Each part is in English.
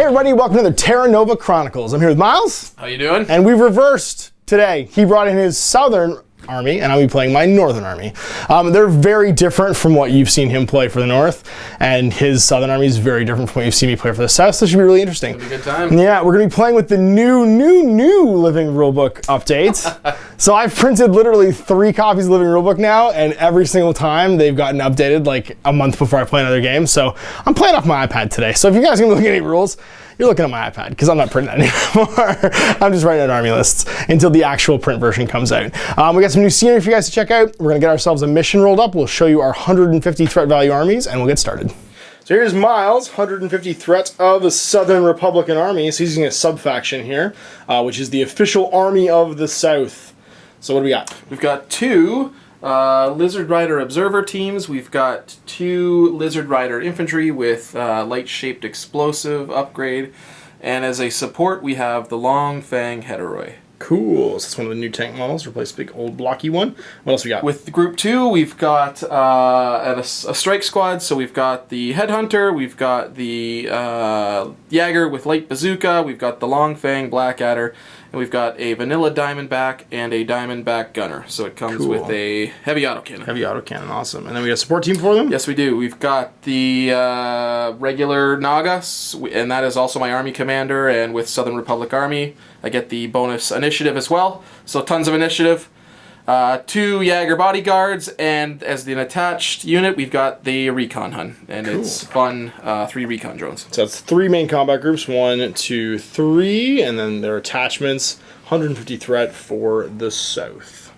everybody, welcome to the Terra Chronicles. I'm here with Myles. How you doing? And we've reversed today. He brought in his southern army, and I'll be playing my northern army. They're very different from what you've seen him play for the north, and his southern army is very different from what you've seen me play for the south, so it should be really interesting. It'll be a good time. Yeah, we're going to be playing with the new Living Rulebook update. So I've printed literally 3 copies of Living Rulebook now, and every single time they've gotten updated like a month before I play another game, so I'm playing off my iPad today. So if you guys are looking at any rules, you're looking at my iPad, because I'm not printing that anymore. I'm just writing out army lists until the actual print version comes out. We got some new scenery for you guys to check out. We're going to get ourselves a mission rolled up. We'll show you our 150 threat value armies, and we'll get started. So here's Myles, 150 threats of the Southern Republican Army. So he's using a sub-faction here, which is the official army of the South. So what do we got? We've got 2 Lizard Rider Observer teams. We've got 2 Lizard Rider Infantry with light-shaped explosive upgrade. And as a support, we have the Long Fang Heteroi. Cool. So it's one of the new tank models. Replace the big old blocky one. What else we got? With Group 2, we've got a strike squad. So we've got the Headhunter, we've got the Jaeger with light bazooka, we've got the Long Fang Blackadder, and we've got a vanilla Diamondback and a Diamondback Gunner. So it comes with a heavy autocannon. Heavy autocannon, awesome. And then we got a support team for them? Yes, we do. We've got the regular Nagas, and that is also my army commander, and with Southern Republic Army, I get the bonus initiative as well. So tons of initiative. 2 Jaeger bodyguards, and as an attached unit, we've got the Recon Hun, and cool. It's fun. 3 Recon drones. So that's 3 main combat groups, 1, 2, 3, and then their attachments. 150 threat for the South.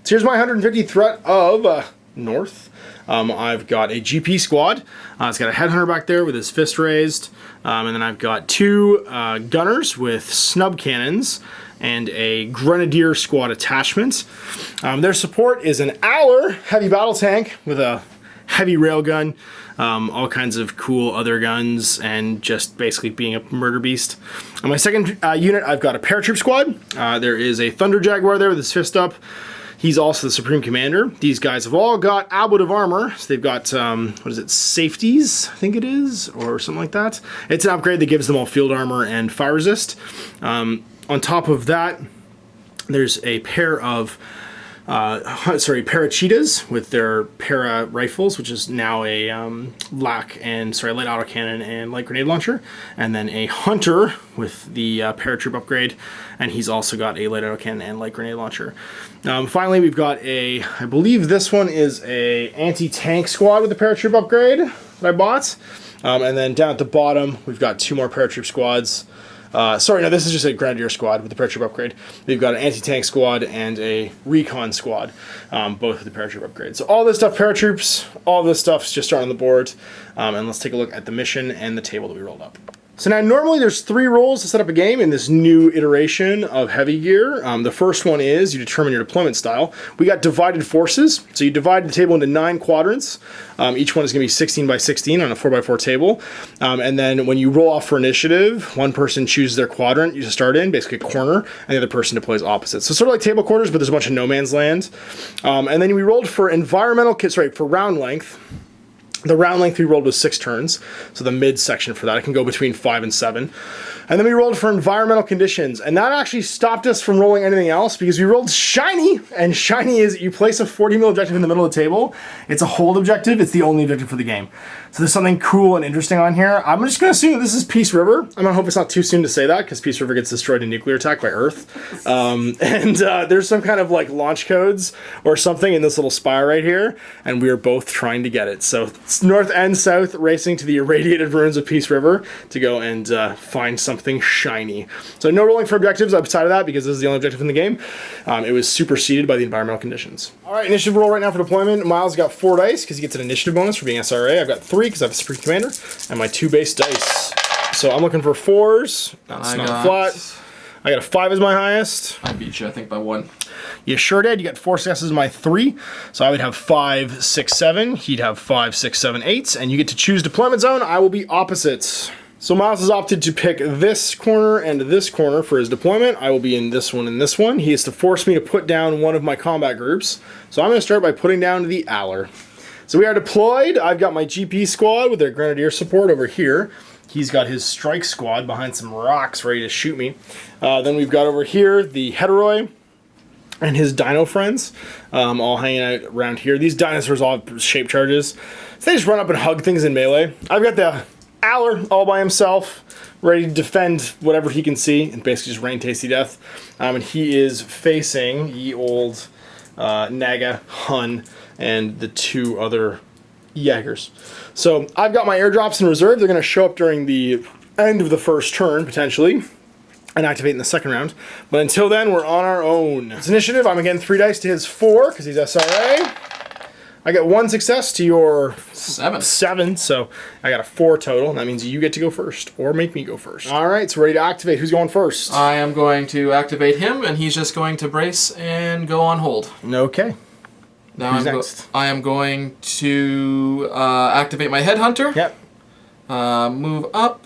So here's my 150 threat of North. I've got a GP squad. It's got a headhunter back there with his fist raised, and then I've got 2 gunners with snub cannons and a grenadier squad attachment. Their support is an Owler heavy battle tank with a heavy railgun, all kinds of cool other guns, and just basically being a murder beast. On my second unit, I've got a paratroop squad. There is a Thunder Jaguar there with his fist up. He's also the Supreme Commander. These guys have all got ablative armor. So they've got, what is it, safeties, I think it is, or something like that. It's an upgrade that gives them all field armor and fire resist. On top of that, there's a pair of paracheetahs with their para rifles, which is now a light autocannon and light grenade launcher, and then a hunter with the paratroop upgrade, and he's also got a light autocannon and light grenade launcher. Finally, we've got I believe this one is a anti-tank squad with the paratroop upgrade that I bought, and then down at the bottom, we've got 2 more paratroop squads. This is just a Grenadier squad with the paratroop upgrade. We've got an anti-tank squad and a recon squad, both with the paratroop upgrade. So all this stuff, paratroops, all this stuff's just starting on the board. And let's take a look at the mission and the table that we rolled up. So now normally there's 3 roles to set up a game in this new iteration of Heavy Gear. The first one is you determine your deployment style. We got divided forces, so you divide the table into 9 quadrants. Each one is going to be 16 by 16 on a 4x4 table. And then when you roll off for initiative, one person chooses their quadrant you start in, basically a corner, and the other person deploys opposite. So sort of like table quarters, but there's a bunch of no man's land. And then we rolled for for round length. The round length we rolled was 6 turns, so the mid section for that, it can go between 5 and 7. And then we rolled for environmental conditions, and that actually stopped us from rolling anything else because we rolled shiny, and shiny is you place a 40 mil objective in the middle of the table. It's a hold objective, it's the only objective for the game. So there's something cool and interesting on here. I'm just going to assume this is Peace River. I'm going to hope it's not too soon to say that because Peace River gets destroyed in nuclear attack by Earth. There's some kind of like launch codes or something in this little spire right here, and we are both trying to get it. So it's north and south racing to the irradiated ruins of Peace River to go and find something shiny. So no rolling for objectives outside of that because this is the only objective in the game. It was superseded by the environmental conditions. All right, initiative roll right now for deployment. Myles got 4 dice because he gets an initiative bonus for being SRA. I've got 3 because I have a Supreme Commander, and my 2 base dice. So I'm looking for 4s. That's not flat. I got a 5 as my highest. I beat you, I think, by 1. You sure did. You got 4 successes as my 3. So I would have 5, 6, 7. He'd have 5, 6, 7, 8. And you get to choose deployment zone. I will be opposites. So Myles has opted to pick this corner and this corner for his deployment. I will be in this one and this one. He has to force me to put down one of my combat groups. So I'm going to start by putting down the Owler. So we are deployed. I've got my GP squad with their Grenadier support over here. He's got his strike squad behind some rocks ready to shoot me. Then we've got over here the Heteroi and his dino friends all hanging out around here. These dinosaurs all have shape charges. So they just run up and hug things in melee. I've got the Aller all by himself, ready to defend whatever he can see and basically just rain tasty death. And he is facing ye old Naga, Hun, and the 2 other Jaegers. So I've got my airdrops in reserve. They're going to show up during the end of the first turn, potentially, and activate in the second round. But until then, we're on our own. It's initiative. I'm again 3 dice to his 4, because he's SRA. I get 1 success to your 7, so I got a 4 total, and that means you get to go first, or make me go first. All right, so ready to activate. Who's going first? I am going to activate him, and he's just going to brace and go on hold. Okay. Now Who's next? I am going to activate my Headhunter. Yep. Move up.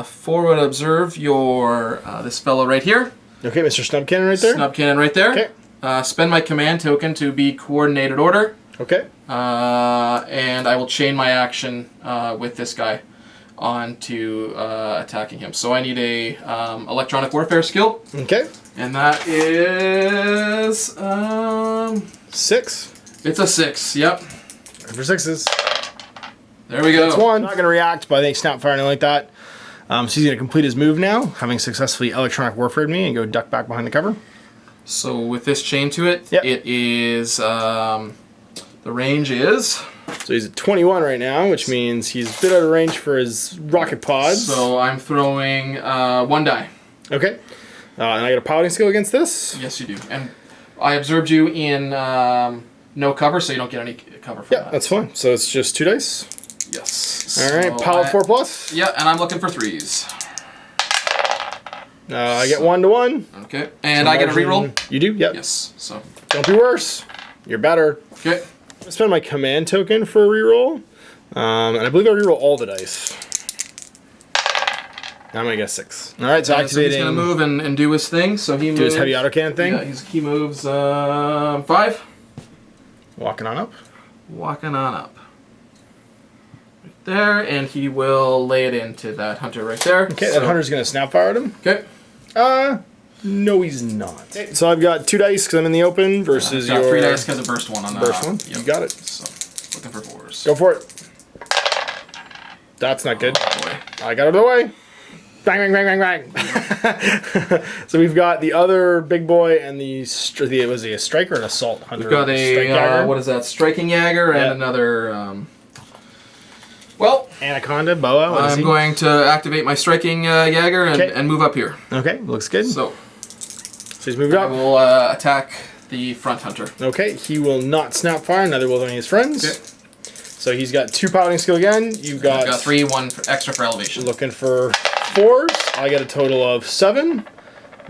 Forward observe your this fellow right here. Okay, Mr. Snub Cannon right there. Snub Cannon right there. Okay. Spend my command token to be coordinated order. Okay. And I will chain my action with this guy onto attacking him. So I need a electronic warfare skill. Okay. And that is 6. It's a 6. Yep. For 6s. There we go. That's 1. Not going to react by any snap fire or anything like that. So he's going to complete his move now, having successfully electronic warfared me, and go duck back behind the cover. So with this chain to it, yep. It is the range is. So he's at 21 right now, which means he's a bit out of range for his rocket pods. So I'm throwing 1 die. Okay. And I get a piloting skill against this? Yes, you do. And I observed you in no cover, so you don't get any cover from that. Yeah, that's fine. So it's just 2 dice? Yes. All right, so pilot 4+. Yeah, and I'm looking for 3s. I get 1 to 1. Okay. And I get a reroll? You do? Yep. Yes. So. Don't be worse. You're better. Okay. I'm going to spend my command token for a reroll. And I believe I reroll all the dice. I'm going to get 6. All right, so activating. So he's going to move and do his thing. So he moves. Do his heavy autocannon thing? Yeah, he moves 5. Walking on up. Walking on up. Right there, and he will lay it into that hunter right there. Okay, that hunter's going to snap fire at him. Okay. No, he's not. Okay, so I've got 2 dice because I'm in the open versus I've got your 3 dice because of burst 1 on that. Burst 1? Yep. You got it. So, looking for 4s. Go for it. That's not good. Oh, boy. I got out of the way. Bang, bang, bang, bang, bang. So we've got the other big boy and was he a strike or an assault hunter? We've got a, what is that, striking Jaeger and another, Anaconda, boa, what is I'm he? going to activate my striking Jaeger and move up here. Okay, looks good. So he's moved up. We'll attack the front hunter. Okay, he will not snap fire, neither will any of his friends. Okay. So he's got 2 piloting skill again. You've got... I've got 3, 1 extra for elevation. Looking for 4s. I get a total of 7.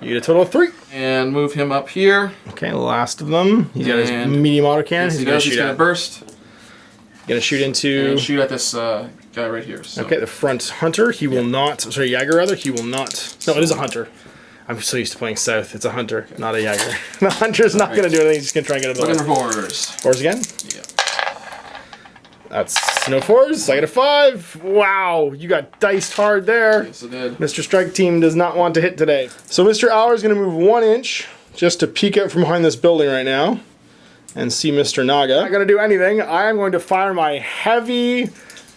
You get a total of 3. And move him up here. Okay, last of them. He's got his medium autocannon. He's going to burst. Going to shoot into... And shoot at this guy right here. So. Okay, the front hunter. He will not... Sorry, Jaeger rather. He will not... No, it is a hunter. I'm so used to playing south. It's a hunter, not a Jaeger. The hunter's not going to do anything. He's just going to try and get a Looking for 4s. 4s again? Yeah. That's no 4s. I get a 5. Wow, you got diced hard there. Yes, I did. Mr. Strike Team does not want to hit today. So Mr. Aller is going to move 1 inch just to peek out from behind this building right now and see Mr. Naga. Not going to do anything. I am going to fire my heavy,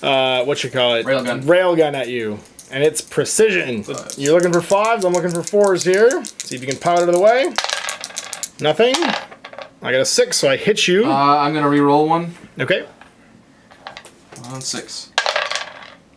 railgun at you. And it's precision. You're looking for 5s. I'm looking for 4s here. See if you can power it out of the way. Nothing. I got a 6, so I hit you. I'm going to re-roll 1. Okay. On 6.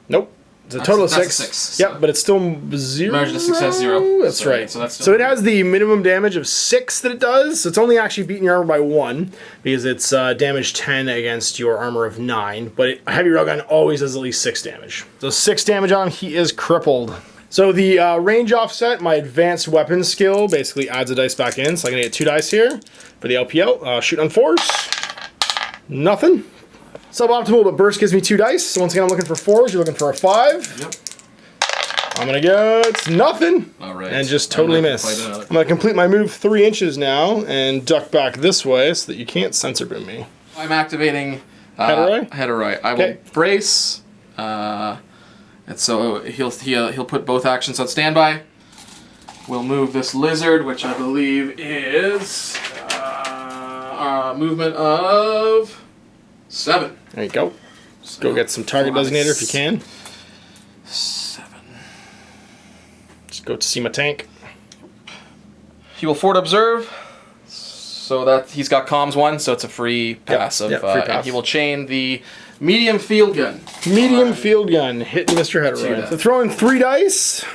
Nope. It's a total of 6. 6. So. Yep, but it's still 0. Measure the success 0. That's right. So it has the minimum damage of 6 that it does. So it's only actually beating your armor by 1 because it's damage 10 against your armor of 9. But a heavy railgun always does at least 6 damage. So 6 damage on him. He is crippled. So the range offset, my advanced weapons skill, basically adds a dice back in. So I'm going to get 2 dice here for the LPL. Shoot on 4s. Nothing. Suboptimal, but burst gives me 2 dice. So once again, I'm looking for 4s. You're looking for a 5. Yep. I'm going to get nothing. All right. And just totally miss. I'm going to complete my move 3 inches now and duck back this way so that you can't sensor boom me. I'm activating Heteroi? Heteroi. I will brace, and And so he'll put both actions on standby. We'll move this lizard, which I believe is a movement of 7. There you go. So go get some target designator if you can. 7. Just go to see my tank. He will forward observe. So that he's got comms 1, so it's a free pass. Free pass. And he will chain the medium field gun. Medium field gun hitting Mr. Heteroid. So throwing 3 dice.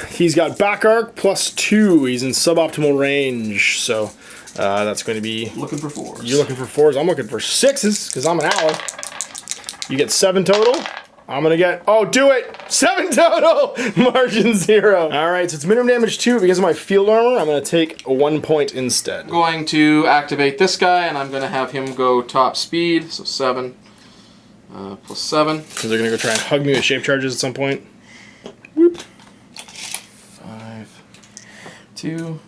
He's got back arc +2. He's in suboptimal range, so that's going to be Looking for 4s. You're looking for 4s. I'm looking for 6s because I'm an owl. You get 7 total. I'm gonna get, oh, do it! 7 total! Margin 0. Alright, so it's minimum damage 2 because of my field armor. I'm gonna take 1 point instead. Going to activate this guy, and I'm gonna have him go top speed, so 7 +7. Because they're gonna go try and hug me with shape charges at some point. Whoop. 5, 2,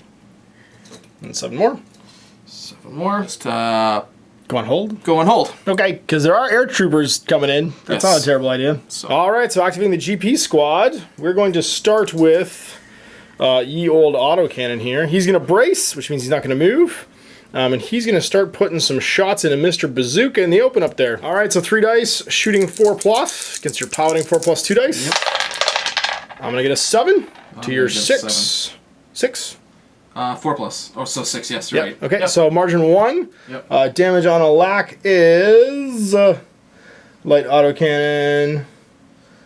And 7 more. 7 more. Just, Go on hold. go and hold. Okay, because there are air troopers coming in. That's Yes. not a terrible idea. So- Alright, so activating the GP squad. We're going to start with ye old autocannon here. He's gonna brace, which means he's not gonna move. And he's gonna start putting some shots into Mr. Bazooka in the open up there. Alright, so 3 dice, shooting 4+ against your piloting 4+2 dice. Yep. I'm gonna get a 7 to your get a 6. 6? 4+. Oh, so 6, yes, you're right. Okay, Yep. so margin 1. Yep. Damage on a lack is light autocannon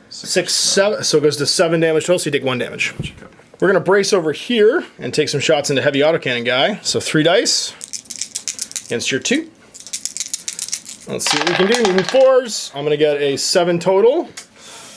6, 7. So it goes to 7 damage total, so you take 1 damage. Okay. We're gonna brace over here and take some shots into heavy autocannon guy. So 3 dice against your 2. Let's see what we can do. Even 4s. I'm gonna get a 7 total.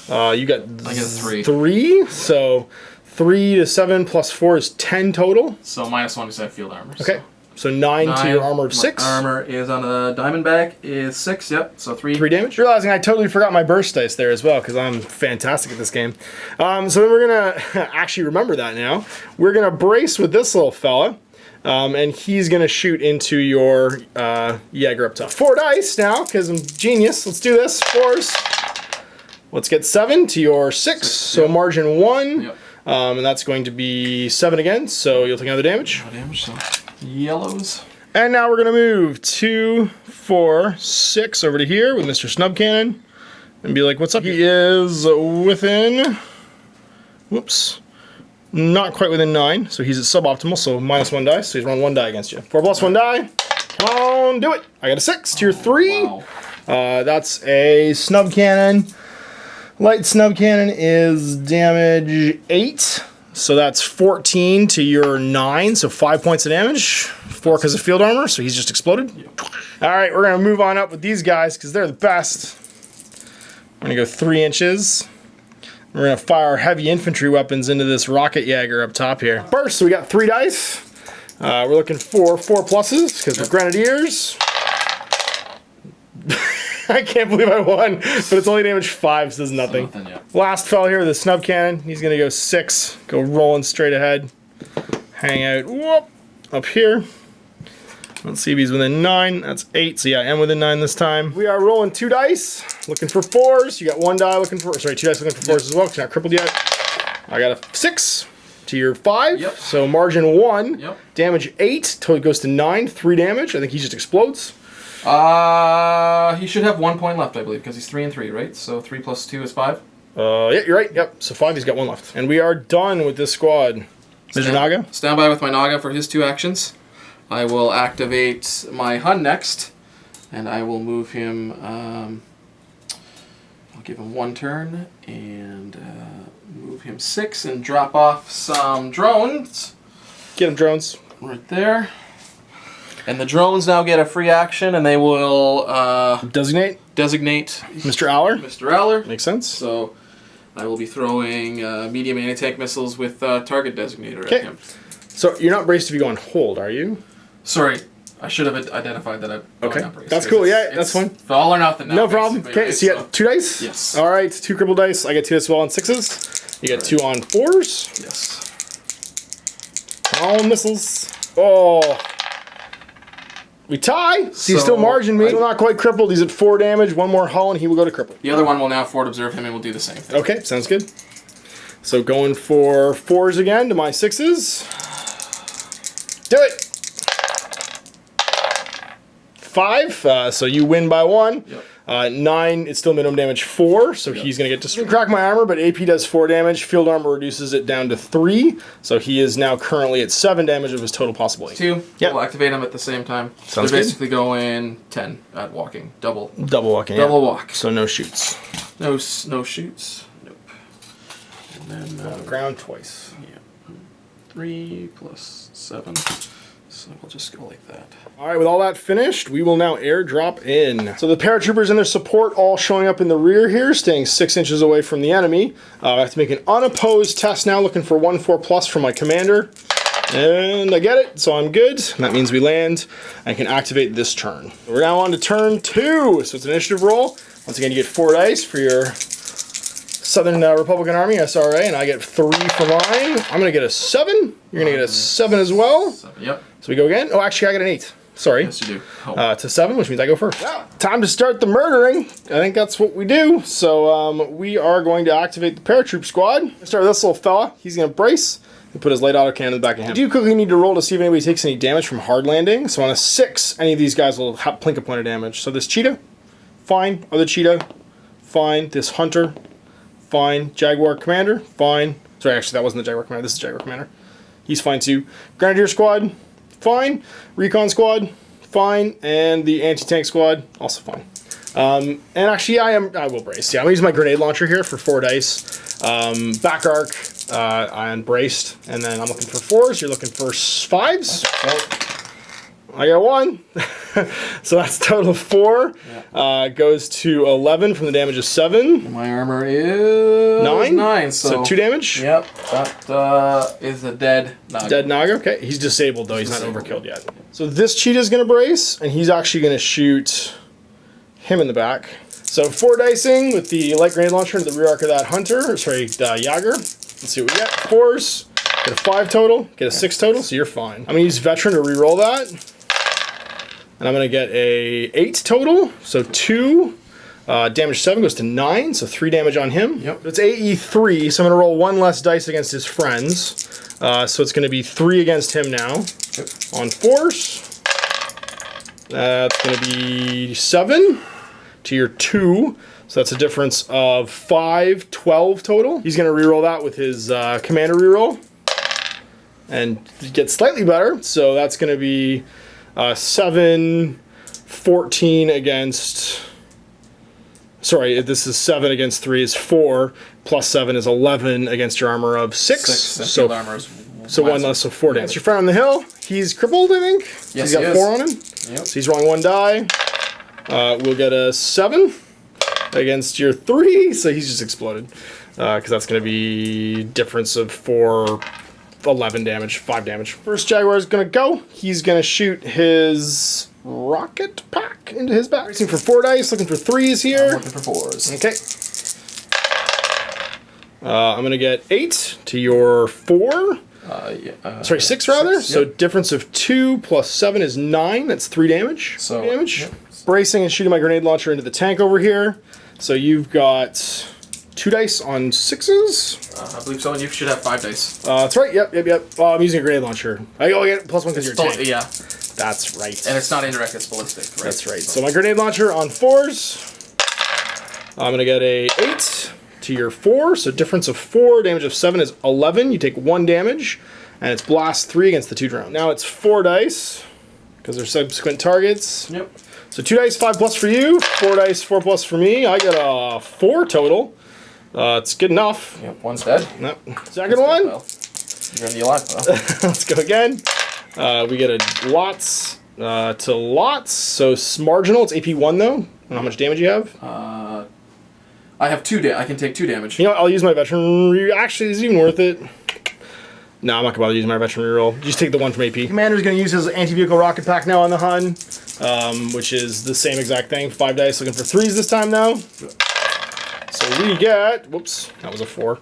You got I get a 3. 3. So 3 to 7 plus 4 is 10 total. So -1 because I have field armor. Okay. So 9 to your armor of 6. My armor is on a Diamondback is 6, yep. So 3. 3 damage. Realizing I totally forgot my burst dice there as well because I'm fantastic at this game. So then we're gonna actually remember that now. We're gonna brace with this little fella. And he's gonna shoot into your Jaeger up top. 4 dice now because I'm genius. Let's do this. 4s. Let's get 7 to your 6. So margin 1. Yep. And that's going to be 7 again. So you'll take another damage. No damage, so yellows. And now we're gonna move 2, 4, 6 over to here with Mr. Snub Cannon and be like, what's up? He is within, whoops, not quite within 9, so he's at suboptimal, so -1 die, so he's run 1 die against you. 4 plus 1 die, come on, do it. I got a 6, tier 3. Wow. That's a Snub Cannon. Light Snub Cannon is damage 8. So that's 14 to your 9, so 5 points of damage. 4 because of field armor, so he's just exploded. Alright, we're going to move on up with these guys because they're the best. We're going to go 3 inches. We're going to fire heavy infantry weapons into this rocket Jaeger up top here. First, so we got 3 dice. We're looking for 4 pluses because we're Grenadiers. I can't believe I won, but it's only damage 5, so does nothing. So nothing, yeah. Last fell here with a Snub Cannon. He's gonna go 6, go rolling straight ahead. Hang out, whoop, up here. Let's see if he's within 9. That's 8, so yeah, I am within 9 this time. We are rolling 2 dice, looking for 4s. You got 1 die looking for, sorry, 2 dice looking for 4s as well, because you're not crippled yet. I got a 6 to your 5, Yep. so margin 1. Yep. Damage 8, till it goes to 9, 3 damage. I think he just explodes. He should have 1 point left, I believe, because he's 3 and 3, right? So 3 plus 2 is 5. Yeah, you're right. Yep. So 5, he's got 1 left. And we are done with this squad. Mr. Naga? Stand by with my Naga for his 2 actions. I will activate my Hun next, and I will move him, I'll give him 1 turn, and move him 6, and drop off some drones. Get him, drones. Right there. And the drones now get a free action, and they will Designate designate Mr. Aller. Mr. Aller. Makes sense. So I will be throwing medium anti-tank missiles with target designator Okay. at him. So you're not braced to be going hold, are you? Sorry, I should have identified that I'm Okay. not braced, That's because cool. Yeah, it's that's fine. All or nothing now, No problem. basically, Okay, right? so you got 2 dice? Yes. All right, 2 crippled dice. I get 2 as well on 6s. You got 2 on 4s. Yes. All missiles. Oh. We tie. So he's So, still margin me. Still not quite crippled. He's at 4 damage. One more hull and he will go to cripple. The other one will now forward observe him and will do the same thing. Okay, sounds good. So going for 4s again to my 6s. Do it. 5. So you win by 1. Yep. 9, it's still minimum damage 4, so he's going to get to crack my armor, but AP does 4 damage. Field armor reduces it down to 3, so he is now currently at 7 damage of his total possible AP. 2. Yep. We'll activate them at the same time. Sounds They're good. basically going 10 at walking. Double Walking. walk. So no shoots. No shoots. Nope. And then Ground twice. yeah, 3 plus 7. So we'll just go like that. All right, with all that finished, we will now airdrop in. So the paratroopers and their support all showing up in the rear here, staying 6 inches away from the enemy. I have to make an unopposed test now, looking for 1/4+ from my commander. And I get it, so I'm good. And that means we land and can activate this turn. We're now on to turn 2. So it's an initiative roll. Once again, you get 4 dice for your Southern Republican Army, SRA, and I get 3 for mine. I'm going to get a 7. You're going to get a 7 as well. 7, yep. So we go again. Oh, actually, I got an 8. Sorry. Yes, you do. Oh. To 7, which means I go first. Yeah. Time to start the murdering. I think that's what we do. So we are going to activate the paratroop squad. Start with this little fella. He's going to brace and put his light autocannon in the back of him. I do quickly need to roll to see if anybody takes any damage from hard landing. So on a 6, any of these guys will plink a point of damage. So this cheetah, fine. Other cheetah, fine. This hunter, fine. Jaguar commander, fine. Sorry, actually, that wasn't the Jaguar commander. This is the Jaguar commander. He's fine too. Grenadier squad, fine. Recon squad, fine. And the anti-tank squad, also fine. And actually, I will brace. Yeah, I'm gonna use my grenade launcher here for 4 dice. Back arc, and braced. And then I'm looking for 4s. You're looking for 5s. I got 1. So that's a total of 4. Yeah. Goes to 11 from the damage of 7. My armor is 9. So 2 damage. Yep. That is a dead Naga. Dead Naga. Okay. He's disabled though. He's not overkilled yet. So this cheetah's gonna brace, and he's actually gonna shoot him in the back. So 4 dicing with the light grenade launcher into the rear arc of that hunter. Sorry, Jager. Let's see what we get. 4s. Get a 5 total. Get a 6 total. So you're fine. I'm gonna use veteran to re-roll that. And I'm going to get a 8 total, so 2. Damage 7 goes to 9, so 3 damage on him. Yep. It's AE3, so I'm going to roll 1 less dice against his friends. So it's going to be 3 against him now. Yep. On 4s, that's going to be 7 to your 2. So that's a difference of 5, 12 total. He's going to re-roll that with his commander re-roll. And get slightly better, so that's going to be 7, 14 against... Sorry, this is 7 against 3 is 4, plus 7 is 11 against your armor of 6. So armor is 1 less, so 4 damage. That's your friend on the hill. He's crippled, I think. Yes, he's got 4 on him. Yep. So he's rolling 1 die. We'll get a 7 against your 3, so he's just exploded. Because that's going to be difference of 4... 11 damage, 5 damage. First Jaguar is going to go. He's going to shoot his rocket pack into his back. Racing for 4 dice, looking for 3s here. I'm looking for 4s. Okay. I'm going to get 8 to your 4. Sorry, 6 rather. 6, so yep. difference of 2 plus 7 is 9. That's 3 damage. So, 3 damage. yep. Bracing and shooting my grenade launcher into the tank over here. So you've got 2 dice on 6s. I believe so, and you should have 5 dice. That's right. Yep. I'm using a grenade launcher. I get +1 because you're tank. Yeah. That's right. And it's not indirect, it's ballistic, right? That's right. So my grenade launcher on 4s. I'm going to get a 8 to your 4. So difference of 4, damage of 7 is 11. You take 1 damage. And it's blast 3 against the 2 drones. Now it's 4 dice, because they're subsequent targets. Yep. So 2 dice, 5+ for you. 4 dice, 4+ for me. I get a 4 total. It's good enough. Yep, 1's dead. Yep. Second one. Well, you're in the alive, pal. Let's go again. We get a lots to lots. So marginal. It's AP1 though. And how much damage you have? I have 2 I can take 2 damage. You know what? I'll use my veteran. Actually, is it even worth it? No, I'm not gonna bother using my veteran reroll. Just take the 1 from AP. Commander's gonna use his anti-vehicle rocket pack now on the Hun, which is the same exact thing. 5 dice, looking for 3s this time now. So we get, whoops, that was a 4.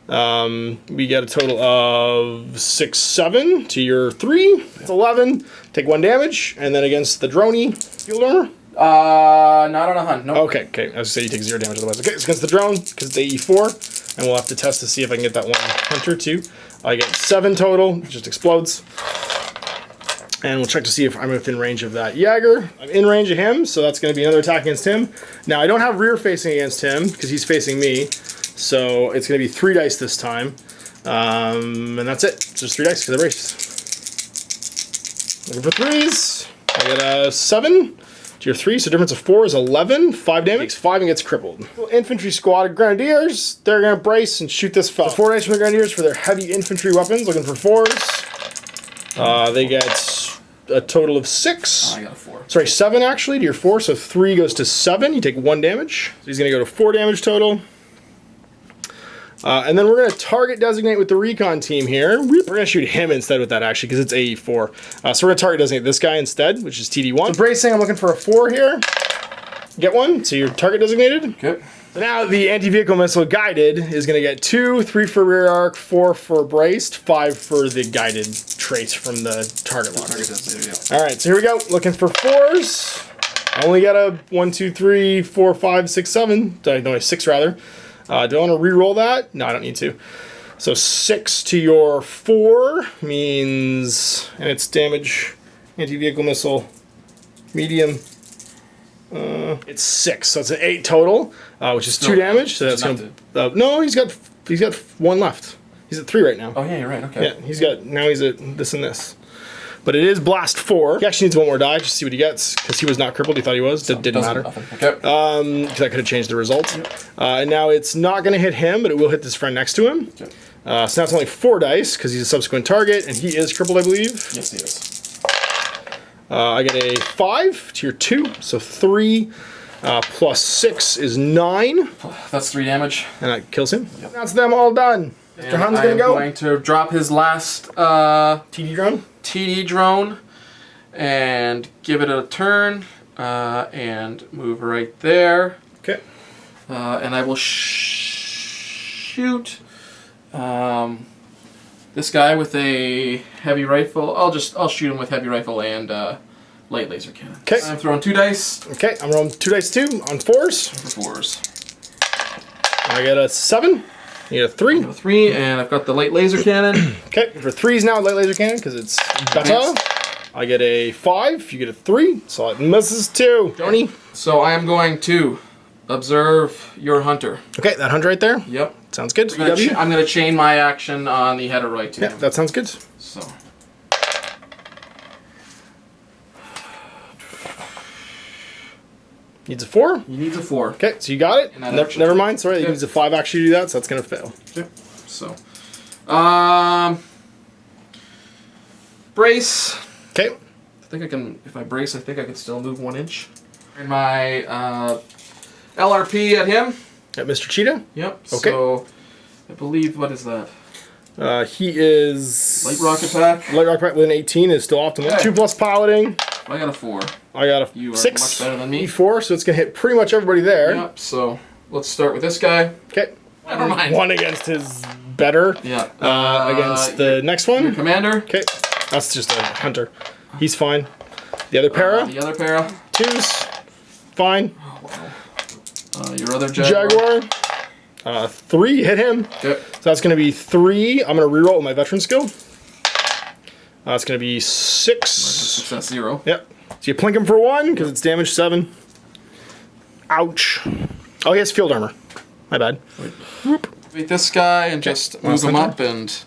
We get a total of 6, 7 to your 3. It's 11. Take 1 damage, and then against the droney field armor. Not on a hunt. Nope. Okay. I was say you take 0 damage otherwise. Okay, it's against the drone because it's AE4, and we'll have to test to see if I can get that 1 hunter too. I get 7 total. It just explodes. And we'll check to see if I'm within range of that Jaeger. I'm in range of him, so that's going to be another attack against him. Now, I don't have rear facing against him because he's facing me. So it's going to be 3 dice this time. And that's it. It's just 3 dice because I raced. Looking for 3s. I get a 7 to your 3, so difference of 4 is 11. 5 damage. Takes 5 and gets crippled. Infantry squad of Grenadiers. They're going to brace and shoot this fella. So 4 dice from the Grenadiers for their heavy infantry weapons. Looking for 4s. They get a total of 6. I got a 4. Sorry, 7 actually to your 4, so 3 goes to 7. You take 1 damage. So he's going to go to 4 damage total. And then we're going to target designate with the recon team here. We're going to shoot him instead with that actually because it's AE4. So we're going to target designate this guy instead, which is TD1. So bracing, I'm looking for a 4 here. Get 1, so you're target designated. Okay. So now the anti-vehicle missile guided is going to get 2, 3 for rear arc, 4 for braced, 5 for the guided trait from the target lock. All right, so here we go. Looking for 4s. I only got a 1, 2, 3, 4, 5, 6, 7. No, 6 rather. Do I want to re-roll that? No, I don't need to. So 6 to your 4 means, and it's damage, anti-vehicle missile, medium. It's 6, so it's an 8 total, which is 2 damage. So that's gonna. No, he's got 1 left. He's at 3 right now. Oh yeah, you're right. Okay. Yeah, he's at this and this. But it is blast 4. He actually needs 1 more die just to see what he gets because he was not crippled. He thought he was. Didn't matter. Okay. Because that could have changed the result. Yep. And now it's not going to hit him, but it will hit this friend next to him. Okay. So now it's only 4 dice because he's a subsequent target, and he is crippled, I believe. Yes, he is. I get a 5 to your 2, so 3 plus 6 is 9. That's 3 damage. And that kills him. Yep. That's them all done. Mr. Hun's going to go. I'm going to drop his last TD drone and give it a turn and move right there. Okay. And I will shoot this guy with a heavy rifle. I'll shoot him with heavy rifle and light laser cannon. Okay. I'm throwing 2 dice. Okay, I'm rolling 2 dice too on 4s. For 4s. I get a 7. You get a 3. I got a 3, and I've got the light laser cannon. Okay, for 3s now, light laser cannon, because it's better. I get a 5, you get a 3, so it misses 2. Johnny? So I am going to observe your hunter. Okay, that hunter right there? Yep. Sounds good. I'm going to chain my action on the header right to him. Yeah, that sounds good. So. Needs a 4? He needs a 4. Okay, so you got it. Never mind. Sorry, he needs a 5 actually to do that, so that's going to fail. Okay. So, brace. Okay. I think I can. If I brace, I think I can still move 1 inch. And my LRP at him. At Mr. Cheetah? Yep. Okay. So, I believe what is that? He is light rocket pack. Light rocket pack with an 18 is still optimal. Okay. 2 plus piloting. I got a 4. I got a you are 6. Much better than me. 4, so it's gonna hit pretty much everybody there. Yep. So let's start with this guy. Okay. Never mind. 1 against his better. Yeah. Against the next one. Your commander. Okay. That's just a hunter. He's fine. The other para. The other para. 2s. Fine. Oh, wow. Your other Jaguar. 3, hit him. Okay. So that's going to be 3. I'm going to reroll with my veteran skill. It's going to be 6. Success 0. Yep. So you plink him for 1 because it's damage 7. Ouch. Oh, he has field armor. My bad. Beat this guy and just move him up and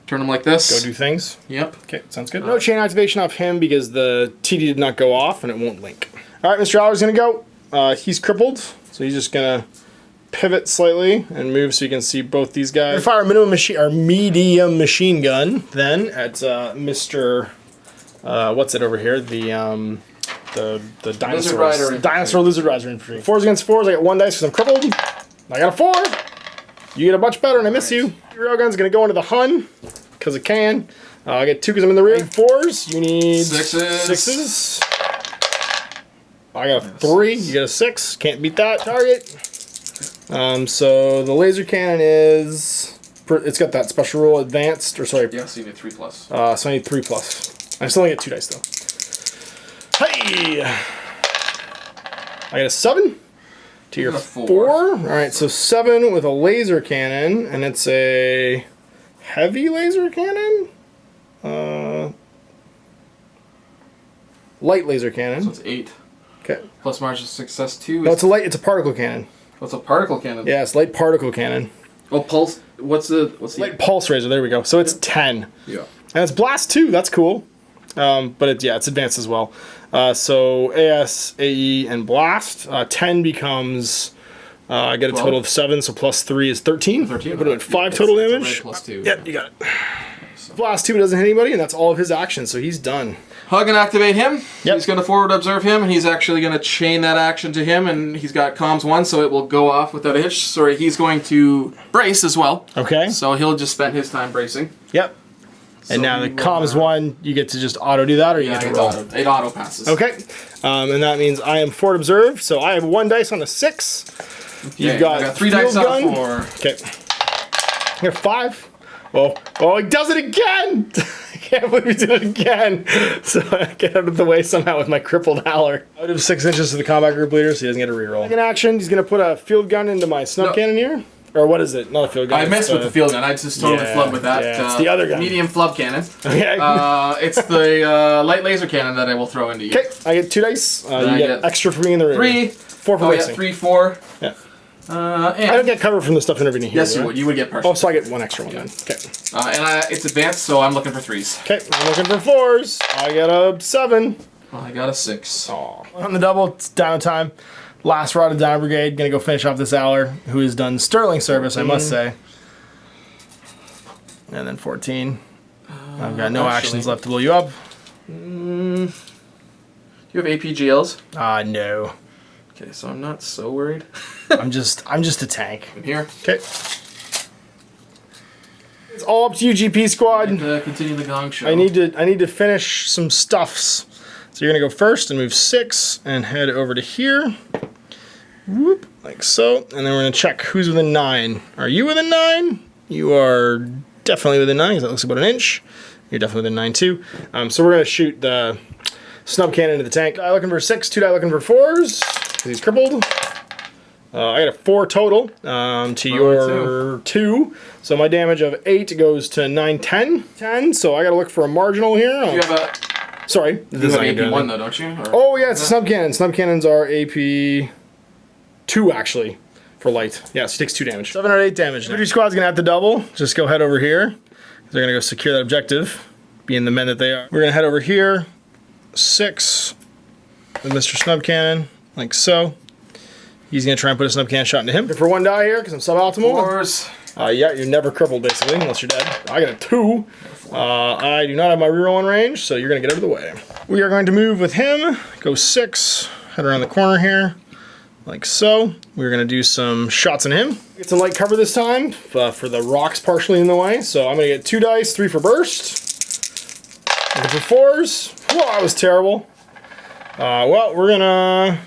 turn him like this. Go do things. Yep. Okay, sounds good. No chain activation off him because the TD did not go off and it won't link. All right, Mr. Aller's going to go. He's crippled, so he's just going to pivot slightly and move so you can see both these guys. Fire a medium machine gun then at Mr. What's it over here? The dinosaur lizard rider infantry. 4s against 4s. I got 1 dice because I'm crippled. I got a 4. You get a much better and I miss you. Your railgun's gonna go into the Hun because it can. I get 2 because I'm in the rear. 4s. You need 6s. I got a 3. You get a 6. Can't beat that. Target. So the laser cannon is it's got that special rule advanced, or sorry. Yeah, so you need 3+. So I need 3+. I still only get 2 dice though. Hey! I got a 7 to your 4. All right, so 7 with a laser cannon, and it's a heavy laser cannon? Light laser cannon. So it's 8. Okay. Plus margin of success 2. No, it's a particle cannon. What's a particle cannon? Yeah, it's light particle cannon. Oh, pulse. What's the light pulse razor? There we go. So it's 10. Yeah. And it's blast 2. That's cool. But it's advanced as well. So AS, AE, and blast. 10 becomes. I get a total of 7. So plus 3 is 13. 13. Put it 5 total damage. Plus 2. Yep, you got it. Blast 2 doesn't hit anybody, and that's all of his actions. So he's done. Hug and activate him. Yep. He's going to forward observe him, and he's actually going to chain that action to him, and he's got comms 1, so it will go off without a hitch. Sorry, he's going to brace as well. Okay. So he'll just spend his time bracing. Yep. So and now the comms 1, you get to just auto do that, or you get to roll? It auto passes. Okay. And that means I am forward observe, so I have 1 dice on a 6. Okay, You've got I got 3 dice on a 4. Okay. You have 5. Oh, he does it again! I can't believe he did it again. So I get out of the way somehow with my crippled howler. Out of 6 inches to the combat group leader, so he doesn't get a reroll. Second action, he's going to put a field gun into my snub cannon here. Or what is it? Not a field gun. I messed with the field gun. I just totally flubbed with that. Yeah, it's the other gun. Medium flub cannon. Okay. It's the light laser cannon that I will throw into you. Okay, I get 2 dice. You get extra for me in the rear. 3. 4 for racing. 3, 4. Yeah. And I don't get cover from the stuff intervening here. yes, you would. You would get partial. Oh, so I get 1 extra one then. Okay. And it's advanced, so I'm looking for 3s. Okay, I'm looking for 4s. I get a 7. Well, I got a 6. Aw. On the double, it's down time. Last rod of Dino Brigade. Gonna go finish off this Owler, who has done sterling service, I must say. And then 14. I've got no actions left to blow you up. Do you have APGLs? No. Okay, so I'm not so worried. I'm just a tank. In here. Okay. It's all up to you, GP squad. Continue the gong show. I need to finish some stuffs. So you're gonna go first and move 6 and head over to here. Whoop, like so. And then we're gonna check who's within 9. Are you within 9? You are definitely within 9, because that looks about an inch. You're definitely within 9 too. So we're gonna shoot the snub cannon into the tank. Die looking for 6, 2 die looking for 4s, because he's crippled. I got a 4 total to your 2. So my damage of 8 goes to 9, 10. 10, so I gotta look for a marginal here. You have a... Sorry. You have AP1 though, don't you? Or... Oh yeah, it's a snub cannon. Snub cannons are AP 2 actually for light. Yeah, so he takes 2 damage. 7 or 8 damage. Infantry squad's gonna have to double. Just go head over here. They're gonna go secure that objective, being the men that they are. We're gonna head over here. 6 with Mr. Snub Cannon, like so. He's gonna try and put a snub cannon shot into him. For 1 die here, because I'm suboptimal. 4s. Yeah, you're never crippled basically, unless you're dead. I got a 2. I do not have my reroll in range, so you're gonna get out of the way. We are going to move with him. Go 6. Head around the corner here, like so. We're gonna do some shots on him. Get some light cover this time for the rocks partially in the way. So I'm gonna get 2 dice, 3 for burst. Looking for 4s. Whoa, that was terrible. Well, we're gonna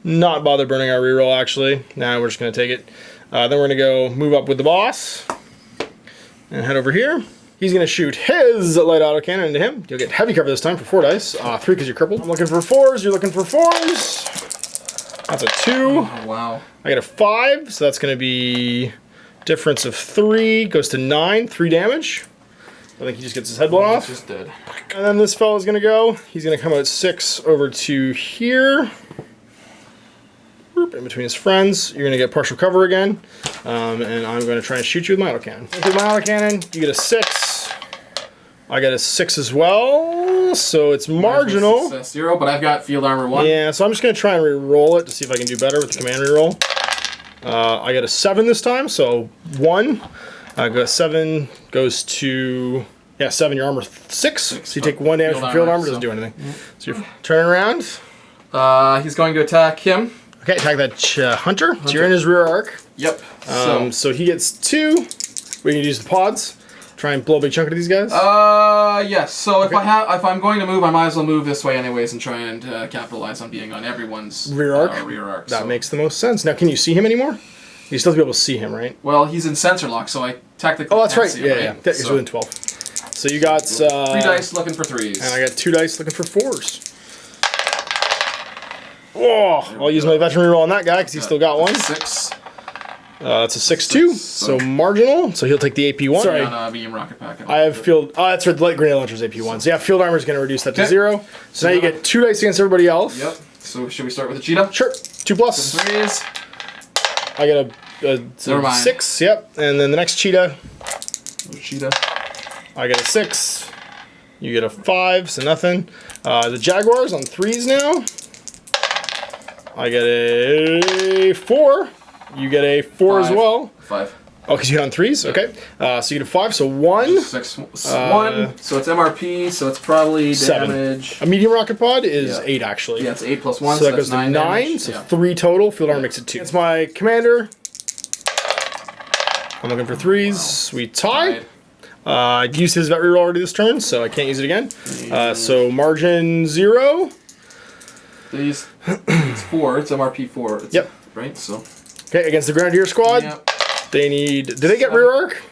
not bother burning our reroll actually. Nah, we're just gonna take it. Then we're gonna go move up with the boss and head over here. He's gonna shoot his light autocannon into him. You'll get heavy cover this time for 4 dice. 3 because you're crippled. I'm looking for 4s. You're looking for 4s. That's a 2. Oh, wow. I got a 5, so that's gonna be difference of 3. Goes to 9. 3 damage. I think he just gets his head blown off. He's just dead. And then this fella's gonna go. He's gonna come out 6 over to here. In between his friends. You're gonna get partial cover again. And I'm gonna try and shoot you with my autocannon. With my autocannon, you get a 6. I got a 6 as well. So it's marginal. Success 0, but I've got field armor 1. Yeah, so I'm just gonna try and re-roll it to see if I can do better with the command reroll. I got a 7 this time, so 1. I got 7 goes to 7. Your armor 6. So you take 1 damage from field armor. Doesn't do anything. So you're turning around. He's going to attack him. Okay, attack that hunter. So you're in his rear arc. Yep. So he gets 2. We can use the pods. Try and blow a big chunk of these guys. Yes. So if I'm going to move, I might as well move this way anyways and try and capitalize on being on everyone's rear arc. Rear arc. That makes the most sense. Now, can you see him anymore? You still have to be able to see him, right? Well, he's in sensor lock, so I technically. Oh, that's can't right. see him, Yeah, yeah. He's within 12. So you got 3 dice looking for 3s, and I got 2 dice looking for 4s. Oh, I'll use my veteran reroll on that guy because he's still got 1. 6. That's a 6-2, so marginal. So he'll take the AP1. Sorry, on medium rocket pack. I have field. Oh, that's right. The light grenade launcher's AP1. So yeah, field armor is going to reduce that to 0. So now you get 2 dice against everybody else. Yep. So should we start with the cheetah? Sure. 2 plus. 3s. I got a 6. Yep. And then the next cheetah. Cheetah. I got a 6. You get a 5, so nothing. The Jaguars on 3s now. I get a 4. You get a 4 as well. 5. Oh, because you hit on 3s? Okay. So you get a 5, so 1. 6. 1. So it's MRP, so it's probably 7. damage. A medium rocket pod is 8, actually. Yeah, it's 8 plus 1, So that that's goes to 9. damage. So 3 total. Field armor makes it 2. It's my commander. I'm looking for 3s. We tie. I used his vet reroll already this turn, so I can't use it again. So margin 0. These, it's 4. It's MRP 4. It's, yep. Right. So. Okay, against the Grenadier squad, they need. Do they get rear arc?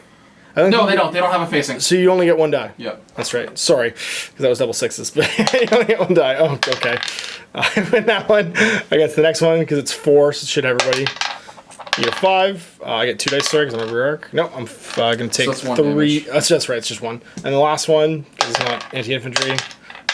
No, they don't. They don't have a facing. So you only get 1 die. Yep. That's right. Sorry, because that was double 6s, but you only get 1 die. Oh, okay. I win that one against the next one because it's 4, so it should everybody. You get 5. I get 2 dice, sorry, because I'm a rear arc. No, I'm going to take 3. That's just right, it's just 1. And the last one, because it's not anti-infantry,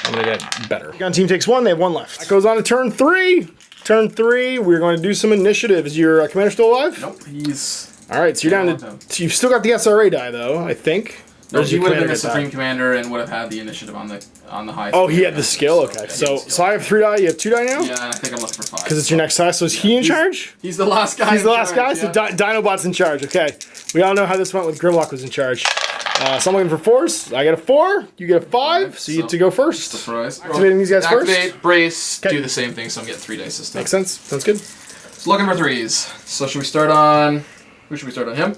I'm going to get better. Gun team takes 1, they have 1 left. That goes on to turn 3. Turn 3, we're going to do some initiative. Is your commander still alive? Nope, he's... Alright, so you're down to... You've still got the SRA die, though, I think. No, he would have been the Supreme Commander and would have had the initiative on the high. Oh, he had the skill? Okay. So I have 3 die, you have 2 die now? Yeah, I think I'm looking for 5. Because it's your next size, so is he in charge? He's the last guy. He's the last guy, so Dinobot's in charge. Okay. We all know how this went with Grimlock was in charge. So I'm looking for 4s. I get a 4, you get a 5, so you get to go first. Surprise. Activating these guys first. Activate, brace, do the same thing, so I'm getting 3 dice this time. Makes sense. Sounds good. So looking for 3s. So should we start on... Who should we start on? Him?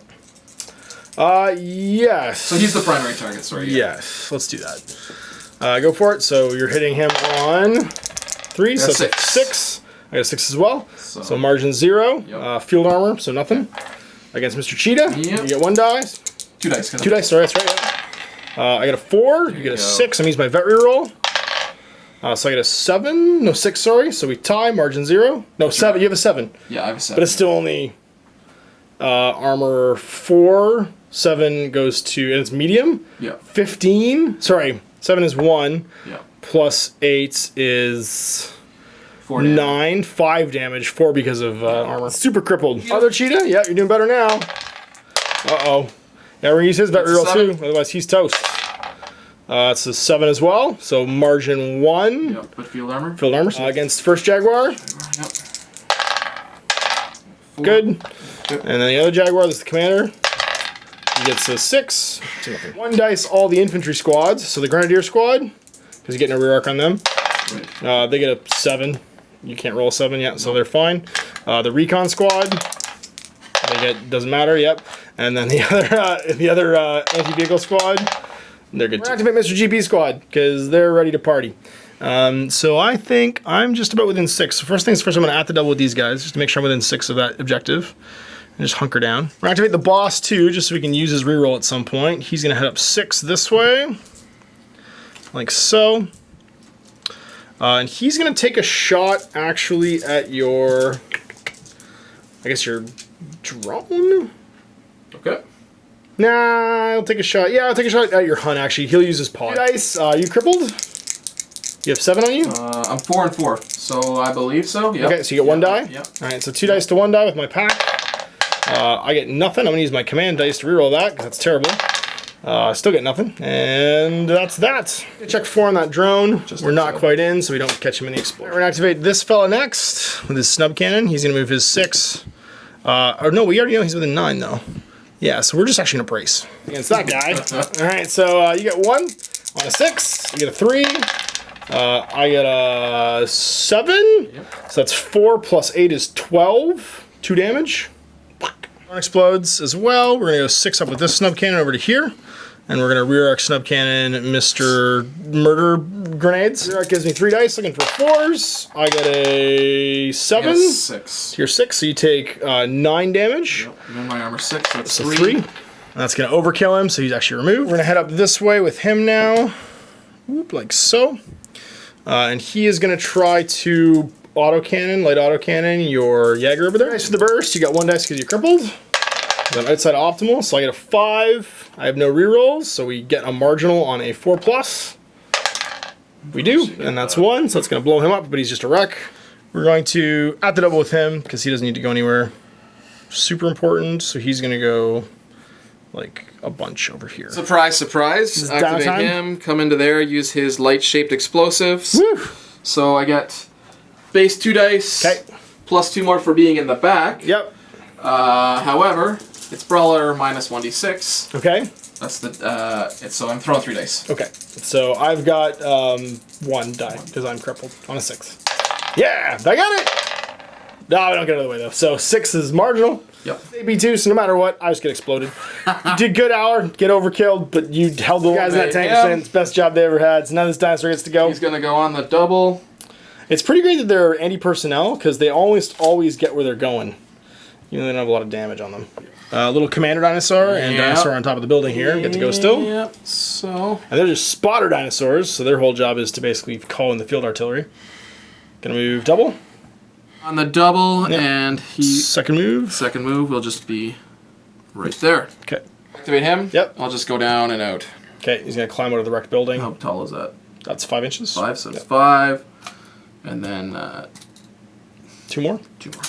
Yes. So he's the primary target, sorry. Yes, let's do that. Go for it. So you're hitting him on 3, so 6. I got a 6 as well. So margin 0. Yep. Field armor, so nothing. Against Mr. Cheetah, you get 1 die. 2 dice. 2 dice, sorry, that's right. I got a 4, you get a 6, that means my vet reroll. So I get a 7, no 6, sorry. So we tie, margin 0. No, 7, you have a 7. Yeah, I have a 7. But it's still only armor 4. 7 goes to, and it's medium? Yeah. 15, sorry, 7 is 1. Yeah. Plus 8 is 4 9, 5 damage, 4 because of armor. Super crippled. Other cheetah? Yeah, you're doing better now. Uh-oh. Yeah, we're going to use his vet reroll too, otherwise he's toast. It's a 7 as well, so margin 1. Yep, but field armor. Field armor. Against first Jaguar. Yep. 4. Good. And then the other Jaguar, that's the commander. He gets a 6. 1 dice all the infantry squads, so the Grenadier squad, because you're getting a rear arc on them. Right. They get a 7. You can't roll a 7 yet, so they're fine. The recon squad, they get, doesn't matter, yep. And then the other anti-vehicle squad, they're good too. We're activate Mr. GP squad, because they're ready to party. So I think I'm just about within 6. So first things first, I'm going to at the double with these guys, just to make sure I'm within 6 of that objective. And just hunker down. We're going to activate the boss too, just so we can use his reroll at some point. He's going to head up 6 this way, like so. And he's going to take a shot, actually, at your, I guess your drone? Okay. Nah, I'll take a shot. Yeah, I'll take a shot at your hunt, actually. He'll use his paw. Dice, you crippled? You have 7 on you? I'm 4 and 4, so I believe so. Yep. Okay, so you get 1 die? Yep. Alright, so 2 dice to 1 die with my pack. I get nothing. I'm going to use my command dice to reroll that, because that's terrible. I still get nothing. And that's that. Check 4 on that drone. We're not quite in, so we don't catch him in the explosion. We're going to activate this fella next with his snub cannon. He's going to move his 6. Or no, we already know he's within 9, though. Yeah, so we're just actually going to brace against that guy. Alright, so you get 1 on a 6. You get a 3. I get a 7. Yep. So that's 4 plus 8 is 12. 2 damage. Explodes as well. We're going to go 6 up with this snub cannon over to here. And we're going to rear arc snub cannon Mr. Murder Grenades. Rear arc gives me 3 dice, looking for 4s. I get a 7. 6. You're 6, so you take 9 damage. Yep. And then my armor 6, so that's So 3. And that's going to overkill him, so he's actually removed. We're going to head up this way with him now. Whoop, like so. And he is going to try to light autocannon your Jaeger over there. Dice for the burst. You got 1 dice because you're crippled. Then outside optimal, so I get a 5. I have no rerolls, so we get a marginal on a 4+. We do, and that's 1, so it's going to blow him up, but he's just a wreck. We're going to at the double with him because he doesn't need to go anywhere super important, so he's going to go like a bunch over here. Surprise, surprise. Activate downtime. him, come into there, use his light-shaped explosives. Woo! So I get base 2 dice, Okay. plus 2 more for being in the back. Yep. However, it's Brawler minus 1d6. Okay. That's the, so I'm throwing 3 dice. Okay. So I've got 1 die because I'm crippled on a 6. Yeah, I got it! No, I don't get out of the way though. So 6 is marginal. Yep. AB2, so no matter what, I just get exploded. You did good hour, get overkilled, but you held the guys in that tank. Yeah. It's the best job they ever had. So now this dinosaur gets to go. He's going to go on the double. It's pretty great that they're anti-personnel because they always get where they're going. Even though they don't have a lot of damage on them. Little commander dinosaur and dinosaur on top of the building here. Get to go still. Yep. So. And they're just spotter dinosaurs, so their whole job is to basically call in the field artillery. Gonna move double. On the double, and he. Second move. Second move will just be right there. Okay. Activate him. Yep. I'll just go down and out. Okay, he's gonna climb out of the wrecked building. How tall is that? That's 5 inches. 5, so it's 5. And then 2 more. 2 more.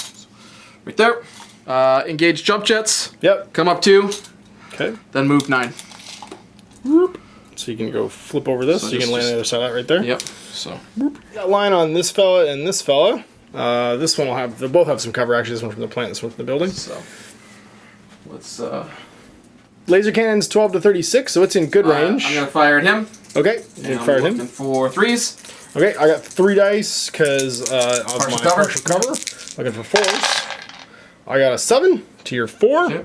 Right there. Engage jump jets. Yep. Come up 2. Okay. Then move 9. Whoop. So you can go flip over this. So you can land on the other side of that right there. Yep. So. Got line on this fella and this fella. This one will have. They'll both have some cover. Actually, this one from the plant. This one from the building. So. Let's. Laser cannon's 12 to 36, so it's in good range. I'm gonna fire at him. Okay. You And can fire I'm at him. looking for 3s. Okay, I got 3 dice because of Partial my cover. partial cover. Looking for 4s. I got a 7 to your 4. Okay.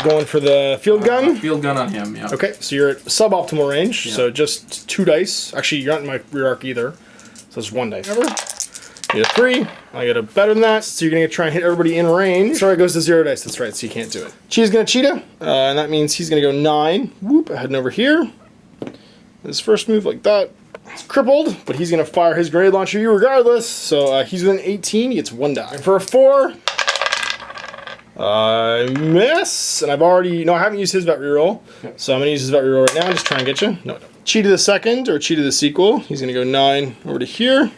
Going for the field gun. Field gun on him. Yeah. Okay, so you're at suboptimal range, Yeah. so just 2 dice. Actually, you're not in my rear arc either, so it's 1 dice. You get a 3. I get a better than that, so you're gonna try and hit everybody in range. Sorry, it goes to 0 dice. That's right, so you can't do it. Cheetah's gonna cheetah, and that means he's gonna go 9. Whoop, heading over here. His first move like that. He's crippled, but he's gonna fire his grenade launcher at you regardless. So he's within 18. He gets 1 die. For a 4. I miss, and I haven't used his vet reroll, so I'm gonna use his vet reroll right now and just try and get you. No. Cheetah the second, or Cheetah the sequel. He's gonna go 9 over to here.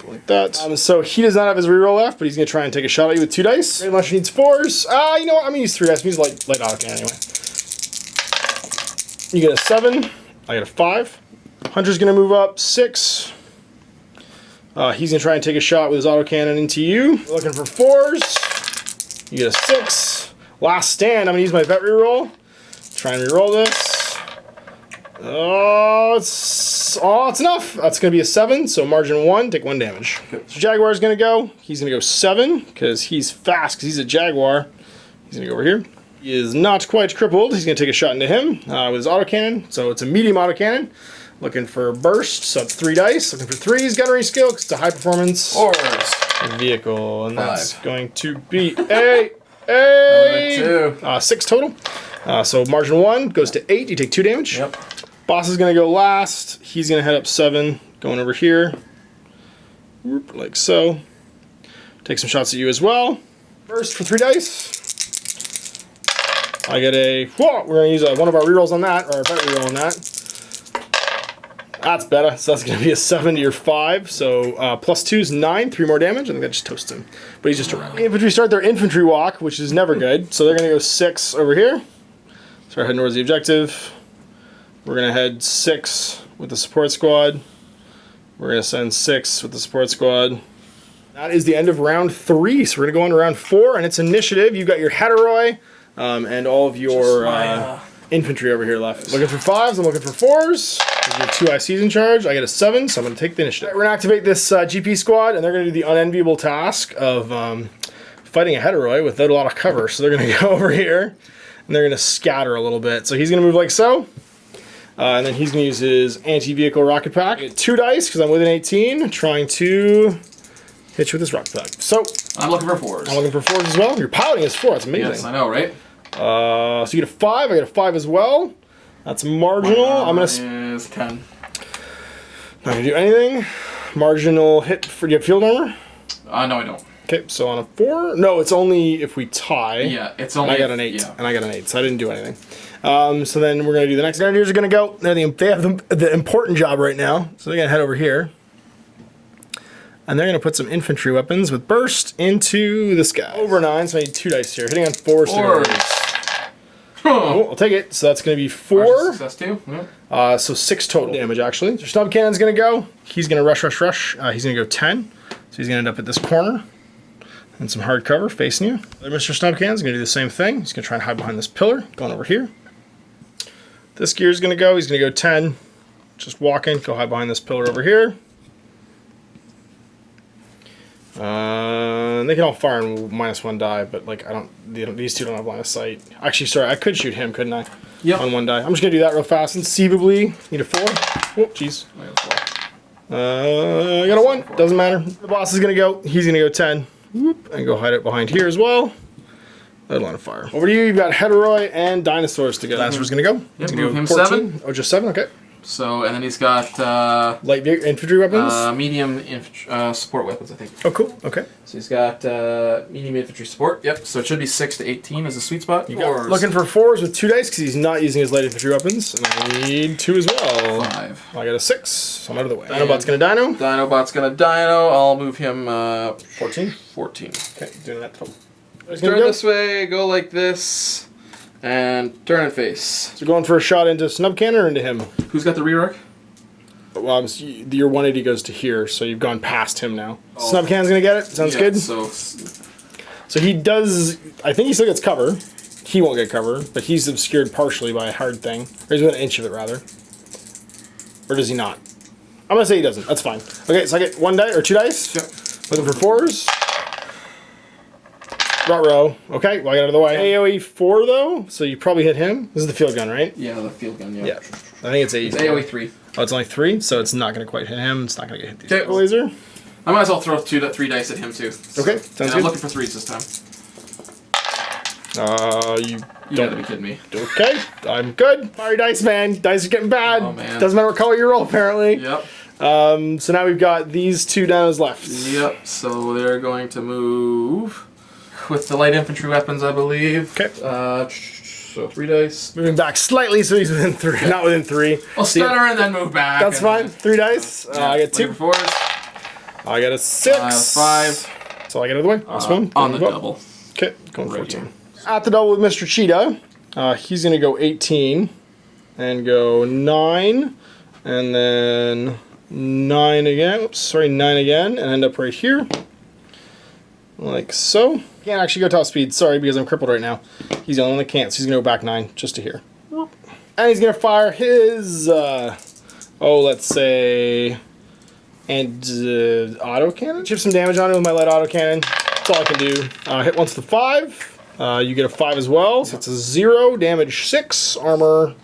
Like that. So he does not have his reroll left, but he's gonna try and take a shot at you with 2 dice. Grenade launcher needs 4s. You know what? I'm gonna use 3 dice. I'm gonna use light autocannon anyway. You get a 7. I get a 5. Hunter's gonna move up 6. He's gonna try and take a shot with his autocannon into you. Looking for 4s. You get a 6. Last stand. I'm gonna use my vet reroll. Try and reroll this. Oh, it's enough. That's gonna be a 7. So margin 1. Take 1 damage. So Jaguar's gonna go. He's gonna go 7 because he's fast. Because he's a Jaguar. He's gonna go over here. He is not quite crippled. He's gonna take a shot into him with his autocannon. So it's a medium autocannon. Looking for burst. So it's 3 dice. Looking for 3s. Gunnery skill because it's a high performance. Orders. Vehicle, and that's 5. going to be a 2. 6 total. So margin 1 goes to 8. You take 2 damage. Yep. Boss is gonna go last. He's gonna head up 7, going over here, whoop, like so. Take some shots at you as well. First for 3 dice. I get a. Whoa, we're gonna use one of our rerolls on that, or a better reroll on that. That's better. So that's going to be a 7 to your 5. So plus 2 is 9. 3 more damage. I think that just toasts him. But he's just a wreck. Infantry start their infantry walk, which is never good. So they're going to go 6 over here. Start heading towards the objective. We're going to head 6 with the support squad. We're going to send 6 with the support squad. That is the end of round 3. So we're going to go on to round 4, and it's initiative. You've got your Heteroi and all of your infantry over here left. Looking for 5s, I'm looking for 4s. Your 2 ICs in charge. I get a 7, so I'm going to take the initiative. Right, we're going to activate this GP squad, and they're going to do the unenviable task of fighting a Heteroi without a lot of cover. So they're going to go over here, and they're going to scatter a little bit. So he's going to move like so. And then he's going to use his anti-vehicle rocket pack. I get 2 dice because I'm within 18, trying to hit you with this rocket pack. So I'm looking for 4s. I'm looking for 4s as well. Your piloting is 4. That's amazing. Yes, I know, right? So you get a 5. I get a 5 as well. That's marginal. I'm going to... is 10. Not going to do anything. Marginal hit for... Do you have field armor? No, I don't. Okay, so on a 4... No, it's only if we tie. Yeah, it's only... I got an 8, and I got an 8, so I didn't do anything. So then we're going to do the next. Grenadiers are going to go. They have the important job right now, so they're going to head over here. And they're going to put some infantry weapons with burst into the sky. Over 9, so I need 2 dice here. Hitting on 4s. Oh, I'll take it. So that's going to be 4. Success 2. Yeah. So 6 total damage, actually. Your snub cannon's going to go. He's going to rush. He's going to go 10. So he's going to end up at this corner. And some hard cover facing you. Mr. Snub Cannon's going to do the same thing. He's going to try and hide behind this pillar. Going over here. This gear's going to go. He's going to go 10. Just walking. Go hide behind this pillar over here. They can all fire and -1 die, but like these two don't have line of sight. Actually, sorry, I could shoot him, couldn't I? Yep. On 1 die. I'm just gonna do that real fast. Conceivably, need a 4. Oh, jeez. I got a 1. Doesn't matter. The boss is gonna go. He's gonna go 10. Whoop, and go hide it behind here as well. That line of fire. Over to you. You've got Heteroi and Dinosaurs to go. Dinosaurs gonna go. Yep, He's gonna go him 14. 7. Oh, just 7. Okay. So, and then he's got light infantry weapons. medium support weapons, I think. Oh, cool. Okay. So he's got medium infantry support. Yep. So it should be 6 to 18 as a sweet spot. You got looking for 4s with 2 dice because he's not using his light infantry weapons, and I need 2 as well. 5. I got a 6, so I'm out of the way. Dinobot's gonna dino. Dinobot's gonna dino. I'll move him 14. 14. Okay, doing that. Turn this way. Go like this. And turn and face. So going for a shot into Snub Cannon or into him? Who's got the rear arc? Well, your 180 goes to here, so you've gone past him now. Oh. Snub Cannon's gonna get it. Sounds good. So he does. I think he still gets cover. He won't get cover, but he's obscured partially by a hard thing. Or he's within an inch of it, rather. Or does he not? I'm gonna say he doesn't. That's fine. Okay, so I get 1 die or 2 dice. Yep. Looking for 4s. Ruh-roh. Okay, well I got out of the way. AoE 4 though, so you probably hit him. This is the field gun, right? Yeah, the field gun, yeah. Yeah. I think it's AoE 4. AoE 3. Oh, it's only 3, so it's not going to quite hit him. It's not going to get hit these. Okay. Laser. I might as well throw 3 dice at him too. Okay, sounds good. I'm looking for 3s this time. You gotta be kidding me. Okay, I'm good. Fire dice, man. Dice are getting bad. Oh, man. Doesn't matter what color you roll, apparently. Yep. So now we've got these 2 dinos left. Yep, so they're going to move with the light infantry weapons, I believe. Okay. So 3 dice. Moving back slightly, so he's within 3. Okay. Not within 3. I'll stutter and then move back. That's fine. 3 dice. I get 2. 4s. I got a 6. 5. So I get out of the way. Last one. On the double. Okay, going 14. Here. At the double with Mr. Cheetah, he's going to go 18 and go 9 and then 9 again. Oops, sorry, 9 again and end up right here. Like so. Can't actually go top speed, sorry, because I'm crippled right now. He's the only one that can't, so he's going to go back 9 just to here. And he's going to fire his, let's say, autocannon. Chip some damage on it with my light autocannon. That's all I can do. Hit once to 5. You get a 5 as well, so it's a 0, damage 6, armor.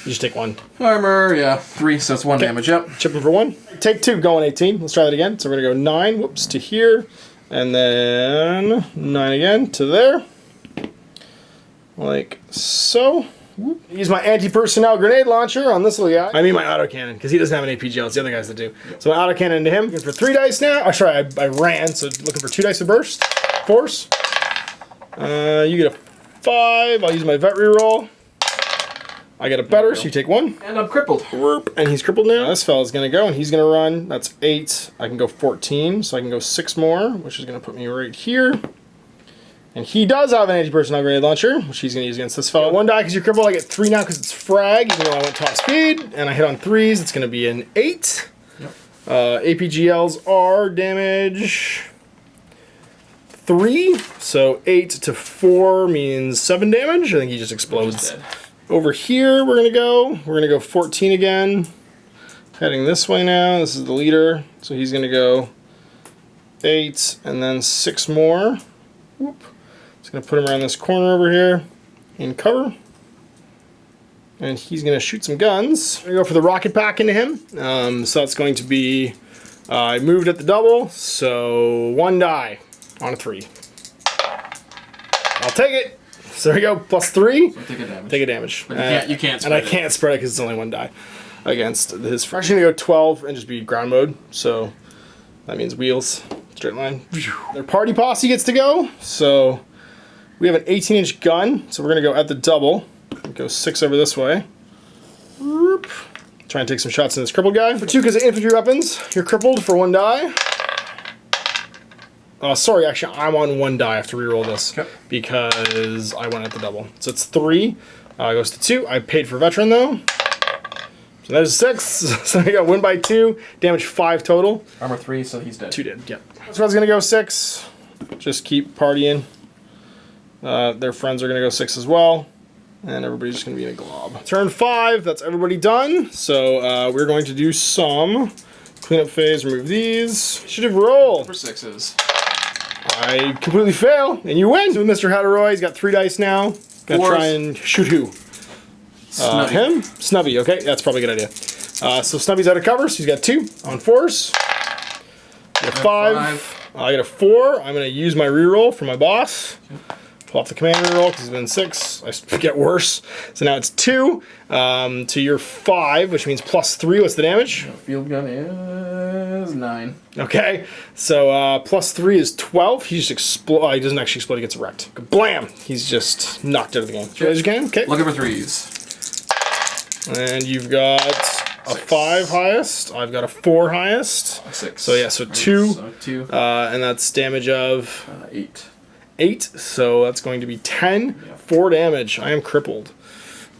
You just take 1. Armor, yeah, 3, so it's 1 damage, yep. Chipping for 1. Take 2, going 18. Let's try that again. So we're going to go 9, whoops, to here. And then 9 again to there. Like so. Use my anti-personnel grenade launcher on this little guy. I mean my autocannon, because he doesn't have an APGL. It's the other guys that do. Yep. So my autocannon into him. Looking for 3 dice now. Oh, sorry, I ran, so looking for 2 dice to burst. Force. You get a 5. I'll use my vet reroll. I get a better, so you take 1. And I'm crippled. And he's crippled now. This fella's going to go, and he's going to run. That's 8. I can go 14, so I can go 6 more, which is going to put me right here. And he does have an anti-personnel grenade launcher, which he's going to use against this fella. 1 die because you're crippled. I get 3 now because it's frag, even though I went top speed. And I hit on 3s. It's going to be an 8. Yep. APGLs are damage 3. So 8 to 4 means 7 damage. I think he just explodes. Over here, we're going to go. We're going to go 14 again. Heading this way now. This is the leader. So he's going to go 8 and then 6 more. Whoop. Just going to put him around this corner over here. in cover. And he's going to shoot some guns. I'm going to go for the rocket pack into him. So that's going to be, I moved at the double, so 1 die on a 3. I'll take it. So there we go, +3. So take a damage. Take a damage. But you can't spread and I can't spread it because it's only 1 die against his. I'm actually going to go 12 and just be ground mode. So that means wheels, straight line. Their party posse gets to go. So we have an 18-inch gun. So we're going to go at the double. Go 6 over this way. Whoop. Try and take some shots in this crippled guy. For 2, because of infantry weapons, you're crippled for 1 die. Sorry, actually, I'm on 1 die. I have to reroll this because I went at the double. So it's 3. Goes to 2. I paid for veteran though. So there's 6. So I got win by 2. Damage 5 total. Armor 3, so he's dead. 2 dead. Yep. So I was gonna go 6. Just keep partying. Their friends are gonna go 6 as well. And everybody's just going to be in a glob. Turn 5, that's everybody done. So we're going to do some cleanup phase, remove these. Initiative roll. For 6s. I completely fail, and you win. So Mr. Hatteroy, he's got 3 dice now. Gonna try and shoot who? Him? Snubby, okay, that's probably a good idea. So Snubby's out of cover, so he's got 2 on 4s. I got 5. I got a 4. I'm going to use my reroll for my boss. Pull off the command reroll because he's been 6. I get worse. So now it's 2 to your 5, which means +3. What's the damage? Field gun is 9. Okay, so +3 is 12. He just explodes. He doesn't actually explode. He gets wrecked. Blam! He's just knocked out of the game. Okay. Looking for 3s. And you've got a 5 highest. I've got a 4 highest. 6. So yeah, so 2. So 2. And that's damage of 8. 8, so that's going to be 10. 4 damage. I am crippled.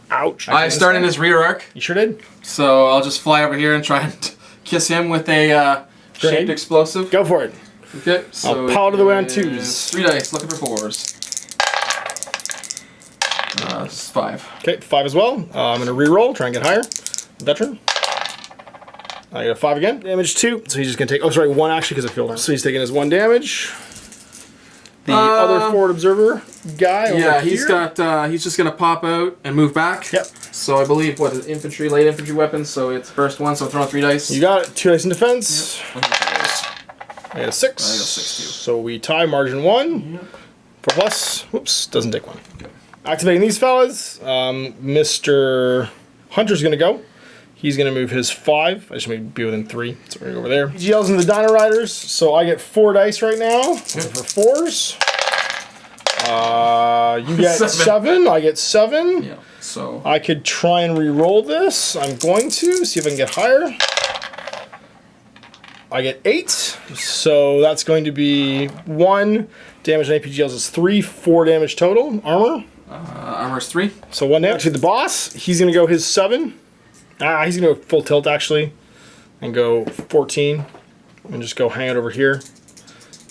Ouch. I started his rear arc. You sure did? So I'll just fly over here and try and kiss him with a shaped explosive. Go for it. Okay, so I'll power to the way on 2s. 3 dice, looking for 4s. 5. Okay, 5 as well. I'm going to reroll, try and get higher. Veteran. I got a 5 again. Damage 2, so he's just going to take, 1 actually because I feel so he's taking his 1 damage. The other forward observer guy over he's got, he's just going to pop out and move back. Yep. So I believe, what is infantry, late infantry weapons, so it's first one, so throw 3 dice. You got it, 2 dice in defense. Yep. I got a 6. I got 6 too. So we tie margin 1. Yep. For plus, whoops, doesn't take 1. Okay. Activating these fellas, Mr. Hunter's going to go. He's going to move his 5. I just need to be within 3, so we're going to go over there. GL's in the Dino Riders, so I get 4 dice right now. For 4s. You get 7. I get 7. Yeah, so I could try and re-roll this. I'm going to see if I can get higher. I get 8, so that's going to be 1 damage on APGLs is 3, 4 damage total. Armor? Armor's 3. So 1 damage. Actually, the boss, he's going to go his 7. He's going to go full tilt, actually, and go 14. And just go hang out over here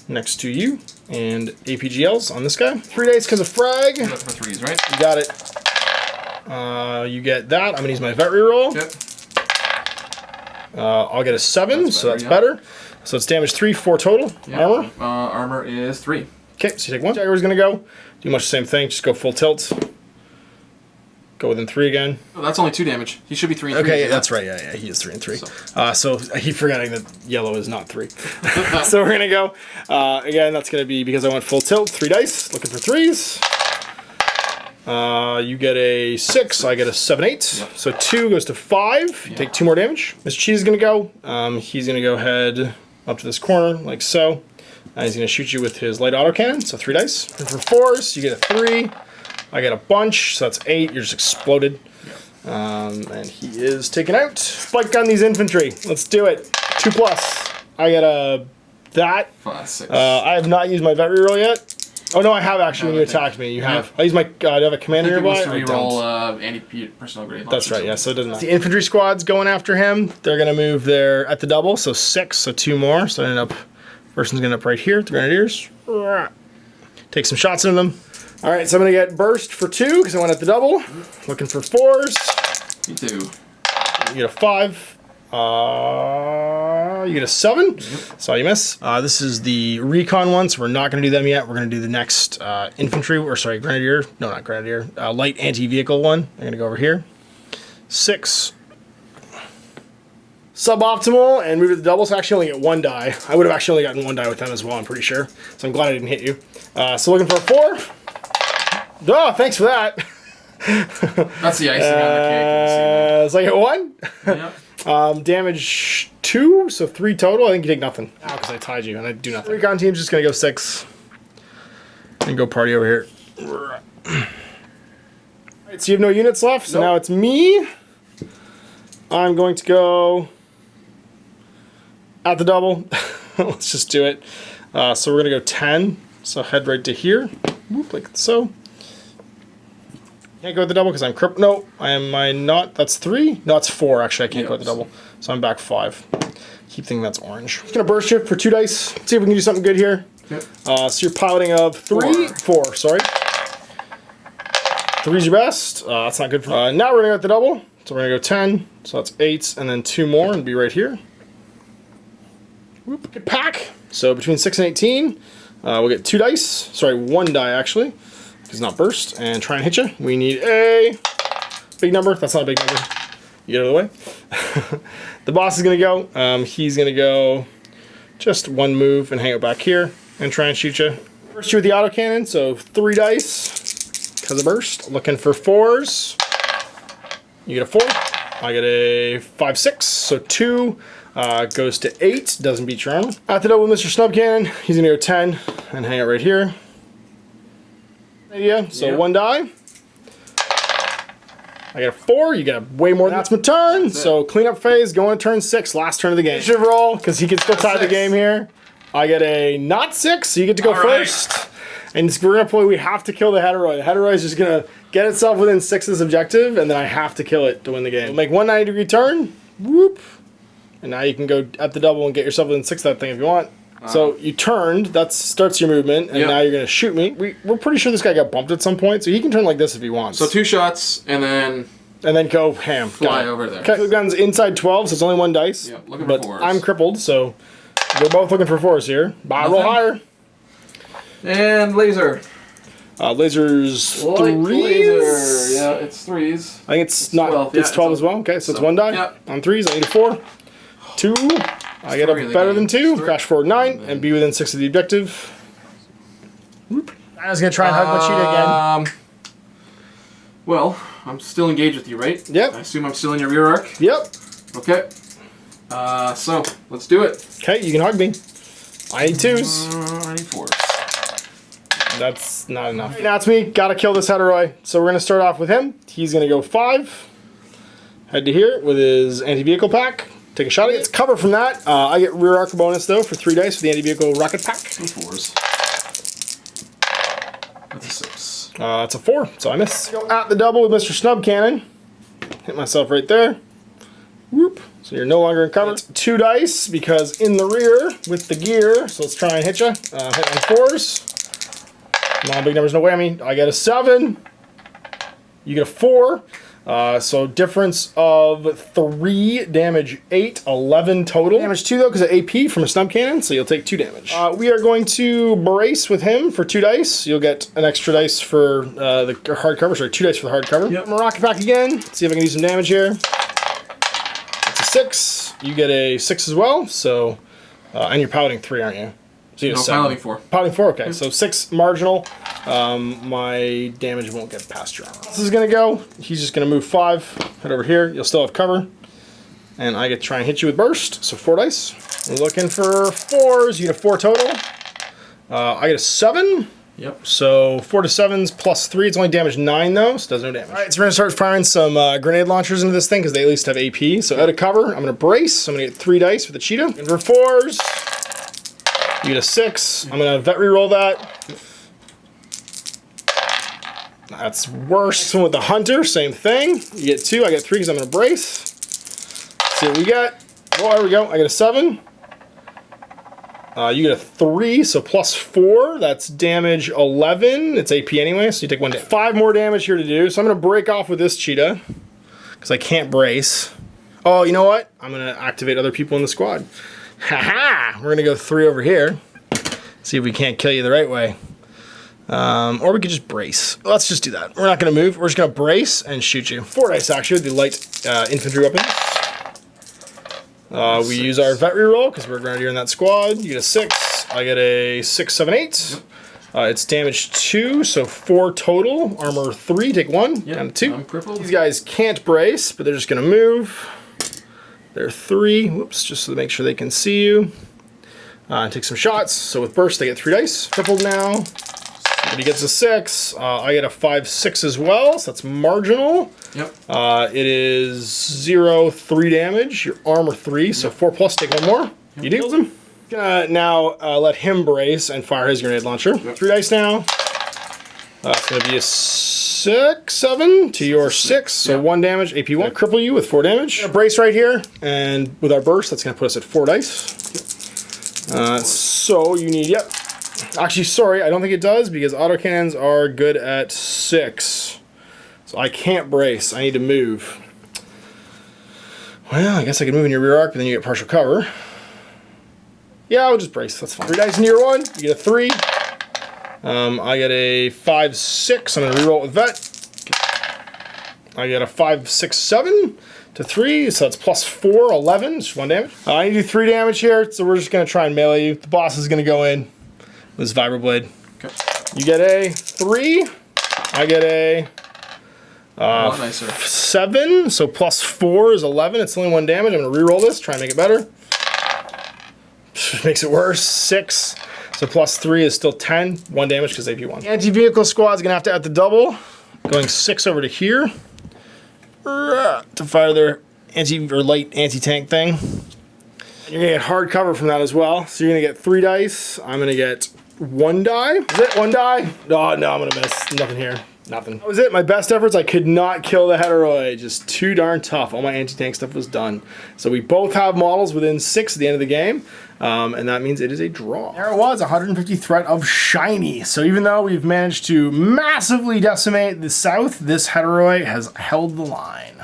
next to you. And APGLs on this guy. 3 days because of frag. You're looking for 3s, right? You got it. You get that. I'm going to use my vet reroll. Yep. I'll get a 7, better, so that's better. So it's damage 3, 4 total. Yep. Armor? Armor is 3. Okay, so you take 1. Jaguar's going to go. Do much the same thing. Just go full tilt. Go within 3 again. Oh, that's only 2 damage. He should be 3 and 3. Okay, yeah, that's right. Yeah, he is 3 and 3. So I keep forgetting that yellow is not 3. So we're gonna go again. That's gonna be because I went full tilt. 3 dice, looking for 3s. You get a 6. I get a 7, 8. Yep. So 2 goes to 5. You take 2 more damage. Mr. Cheese is gonna go. He's gonna go ahead up to this corner like so. He's gonna shoot you with his light autocannon. So 3 dice. And for 4s, you get a 3. I get a bunch, so that's 8. You're just exploded. Yeah. And he is taken out. Spike gun these infantry. Let's do it. 2 plus. I get a that. 5, 6. I have not used my vet reroll yet. Oh no, I have actually. When you attacked me, you have. I use my. Do I have a commander nearby? I reroll anti-personal grade. That's right. Yeah. So it doesn't matter. The infantry squad's going after him. They're gonna move there at the double, so 6, so 2 more. So I end up. Person's gonna end up right here. The grenadiers. Take some shots into them. All right, so I'm going to get burst for 2 because I went at the double. Looking for 4s. Me too. You get a 5. You get a 7. So you miss. This is the recon one, so we're not going to do them yet. We're going to do the next infantry, or sorry, grenadier. No, not grenadier. Light anti-vehicle one. I'm going to go over here. 6. Suboptimal, and move to the double, so I actually only get 1 die. I would have actually only gotten 1 die with them as well, I'm pretty sure. So I'm glad I didn't hit you. So looking for a 4. Oh, thanks for that. That's the icing on the cake. So I get 1. Yep. Damage 2, so 3 total. I think you take nothing. Ow, because I tied you, and I do nothing. Recon team's just going to go 6. And go party over here. Alright, so you have no units left, so now it's me. I'm going to go at the double. Let's just do it. So we're going to go 10. So head right to here. Whoop, like so. Can't go with the double because I'm crippled. No, am I not? That's 3? No, it's 4 actually. I can't go with the double. So I'm back 5. Keep thinking that's orange. Just going to burst you for 2 dice. See if we can do something good here. Yep. So you're piloting of 4, sorry. 3's your best. That's not good for me. Now we're going to go with the double. So we're going to go 10. So that's 8, and then 2 more and be right here. Whoop. Good pack. So between 6 and 18, we'll get 2 dice. Sorry, 1 die actually. It's not burst, and try and hit you. We need a big number. That's not a big number. You get out of the way. The boss is going to go. He's going to go just 1 move and hang out back here and try and shoot you. Burst you with the autocannon, so 3 dice because of burst. Looking for 4s. You get a 4. I get a 5, 6, so 2 goes to 8. Doesn't beat your armor. At the double with Mr. Snub Cannon, he's going to go 10 and hang out right here. Yeah, so 1 die. I get a 4, you get a way more. That's my turn. So cleanup phase, going to turn 6, last turn of the game. Initiative roll, because he can still tie the game here. I get a not 6, so you get to go first. And we're going to play, we have to kill the Heteroi. The Heteroi is just going to get itself within 6 of this objective, and then I have to kill it to win the game. We'll make 1 90-degree turn. Whoop. And now you can go at the double and get yourself within 6 of that thing if you want. So you turned, that starts your movement, and now you're going to shoot me. We're pretty sure this guy got bumped at some point, so he can turn like this if he wants. So 2 shots, and then go ham. Fly over there. Okay, the gun's inside 12, so it's only 1 dice. Yep, looking for 4s. I'm crippled, so we're both looking for 4s here. Roll higher. And laser. Laser's 3s. Laser. Yeah, it's 3s. I think it's not. 12. It's 12 as well. Okay, so it's 1 die. Yep. On 3s, I need a 4. 2. I get a better than 2. Crash forward 9 and be within 6 of the objective. Whoop. I was gonna try and hug my cheetah again. Well, I'm still engaged with you, right? Yep. I assume I'm still in your rear arc. Yep. Okay. So let's do it. Okay, you can hug me. I need 2s. I need 4s. That's not enough. Right, now it's me. Gotta kill this Heteroi. So we're gonna start off with him. He's gonna go 5. Head to here with his anti-vehicle pack. Take a shot. He gets cover from that. I get rear arc bonus though for 3 dice for the anti-vehicle rocket pack. 2 4s. That's a 6. That's a 4, so I miss. Go at the double with Mr. Snub Cannon. Hit myself right there. Whoop. So you're no longer in cover. It's 2 dice because in the rear with the gear. So let's try and hit you. Hit on 4s. Non big numbers, no whammy. I get a 7. You get a 4. So difference of 3, damage 8, 11 total. Damage 2 though because of AP from a snub cannon, so you'll take 2 damage. We are going to brace with him for 2 dice. You'll get an extra dice for the hard cover, sorry, 2 dice for the hard cover. Yep. I'm gonna rocket back again. See if I can do some damage here. That's a 6. You get a 6 as well. So, and you're piloting 3, aren't you? So you get 7. Piloting 4. Piloting 4. Okay, so 6 marginal. My damage won't get past your armor. This is gonna go. He's just gonna move 5. Head over here. You'll still have cover. And I get to try and hit you with burst. So 4 dice. We're looking for 4s. You get a 4 total. I get a 7. Yep. So 4 to 7s plus 3. It's only damage 9 though, so it does no damage. Alright, so we're gonna start firing some grenade launchers into this thing because they at least have AP. So out of cover, I'm gonna brace. So I'm gonna get 3 dice with the cheetah. And for 4s, you get a 6. I'm gonna vet reroll that. That's worse than with the hunter, same thing. You get 2, I get 3 because I'm gonna brace. Let's see what we get. Oh, there we go. I get a 7. You get a 3, so plus 4. That's damage 11. It's AP anyway, so you take 1 damage. 5 more damage here to do. So I'm gonna break off with this cheetah because I can't brace. Oh, you know what? I'm going to activate other people in the squad. Haha! We're going to go 3 over here. See if we can't kill you the right way. Or we could just brace. Let's just do that. We're not going to move. We're just going to brace and shoot you. 4 dice, actually, with the light infantry weapons. We use our vet reroll because we're grenadier in that squad. You get a 6. I get a 6, 7, 8. It's damage 2, so 4 total. Armor 3, take 1, down to 2. I'm crippled. These guys can't brace, but they're just going to move. They're 3. Whoops, just to make sure they can see you. Take some shots. So with burst, they get 3 dice. Crippled now. But he gets a 6. I get a 5, 6 as well, so that's marginal. Yep. It is 0, 3 damage. Your armor 3, so 4 plus, take 1 more. Yep. You do. Kills him. Gonna now let him brace and fire his grenade launcher. Yep. 3 dice now. It's gonna be a 6, 7 to your 6, so 1 damage. AP 1. Cripple you with 4 damage. Gonna brace right here, and with our burst, that's gonna put us at 4 dice. So you need, Actually, sorry, I don't think it does because autocannons are good at 6. So I can't brace. I need to move. Well, I guess I can move in your rear arc, but then you get partial cover. Yeah, I'll just brace. That's fine. 3 dice in year 1. You get a 3. I get a 5, 6. I'm going to reroll with vet. I get a 5, 6, 7 to 3. So that's plus 4, 11. Just 1 damage. I need to do 3 damage here, so we're just going to try and melee you. The boss is going to go in with his vibroblade. Okay. You get a 3. I get a 7. So plus 4 is 11. It's only 1 damage. I'm going to reroll this. Try and make it better. Makes it worse. 6. So plus 3 is still 10. 1 damage because AP1. Anti-vehicle squad's going to have to add the double. Going 6 over to here to fire their light anti-tank thing. You're going to get hard cover from that as well. So you're going to get 3 dice. I'm going to get 1 die. Is it 1 die? Oh, no, I'm going to miss. Nothing here. Nothing. That was it. My best efforts. I could not kill the Heteroid. Just too darn tough. All my anti-tank stuff was done. So we both have models within 6 at the end of the game. And that means it is a draw. There it was, 150 threat of shiny. So even though we've managed to massively decimate the south, this Heteroid has held the line.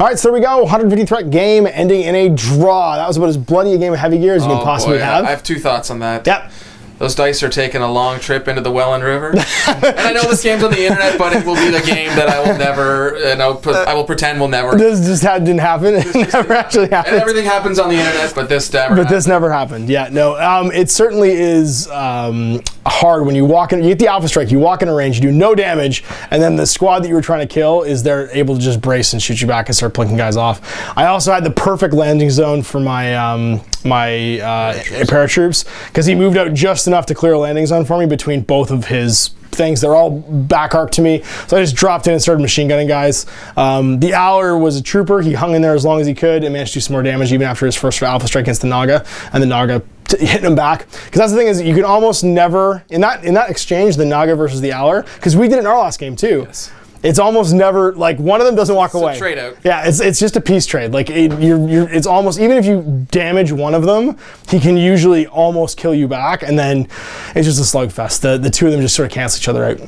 All right, so there we go. 150 threat game ending in a draw. That was about as bloody a game of heavy gear as you can possibly have. I have 2 thoughts on that. Yep. Those dice are taking a long trip into the Welland River. And I know this game's on the internet, but it will be the game that I will never, I will pretend will never. This just didn't happen. It never actually happened. And everything happens on the internet, but this never happened. This never happened. Yeah, no. It certainly is hard when you walk in, you get the Alpha Strike, you walk in a range, you do no damage, and then the squad that you were trying to kill is they're able to just brace and shoot you back and start plinking guys off. I also had the perfect landing zone for my paratroops because he moved out just enough to clear a landing zone for me between both of his things. They're all back arc to me, so I just dropped in and started machine gunning guys. The Owler was a trooper. He hung in there as long as he could and managed to do some more damage even after his first Alpha Strike against the Naga, and the Naga hitting him back. Because that's the thing, is you can almost never in that exchange, the Naga versus the Owler, because we did it in our last game too. Yes. It's almost never, like, one of them doesn't walk away. It's a trade out. Yeah, it's just a peace trade. Like, it's almost, even if you damage one of them, he can usually almost kill you back, and then it's just a slugfest. The two of them just sort of cancel each other out.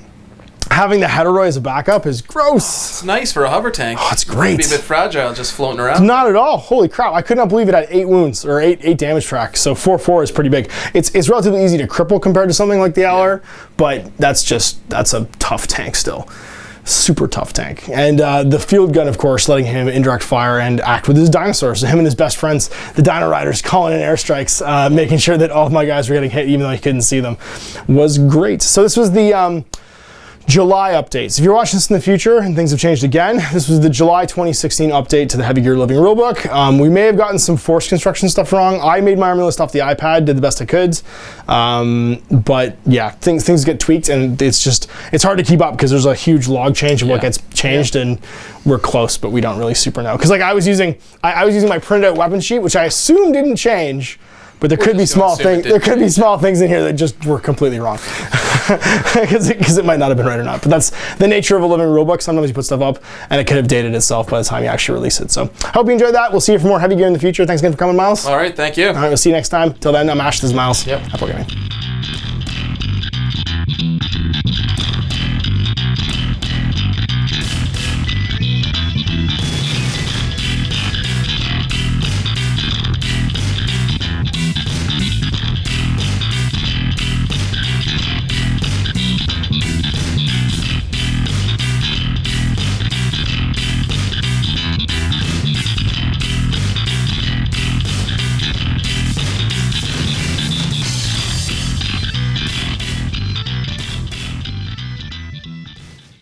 Having the Heteroid as a backup is gross. It's nice for a hover tank. Oh, it's great. It'd be a bit fragile just floating around. Not at all. Holy crap. I could not believe it had 8 wounds, or 8 damage tracks. So 4/4 is pretty big. It's relatively easy to cripple compared to something like the Owler, but that's a tough tank still. Super tough tank. And the field gun, of course, letting him indirect fire and act with his dinosaurs. So him and his best friends, the Dino Riders, calling in airstrikes, making sure that all of my guys were getting hit even though he couldn't see them, was great. So this was the July updates. If you're watching this in the future and things have changed again, this was the July 2016 update to the Heavy Gear Living Rulebook. We may have gotten some force construction stuff wrong. I made my army list off the iPad, did the best I could. But yeah, things get tweaked, and it's hard to keep up because there's a huge log change of what gets changed, and we're close, but we don't really super know. Because like I was using my printed out weapon sheet, which I assume didn't change. But there could be small things. There could be small things in here that just were completely wrong, because it might not have been right or not. But that's the nature of a living rulebook. Sometimes you put stuff up, and it could have dated itself by the time you actually release it. So I hope you enjoyed that. We'll see you for more heavy gear in the future. Thanks again for coming, Myles. All right, thank you. All right, we'll see you next time. Till then, I'm Ash. This is Myles. Yep. Happy gaming.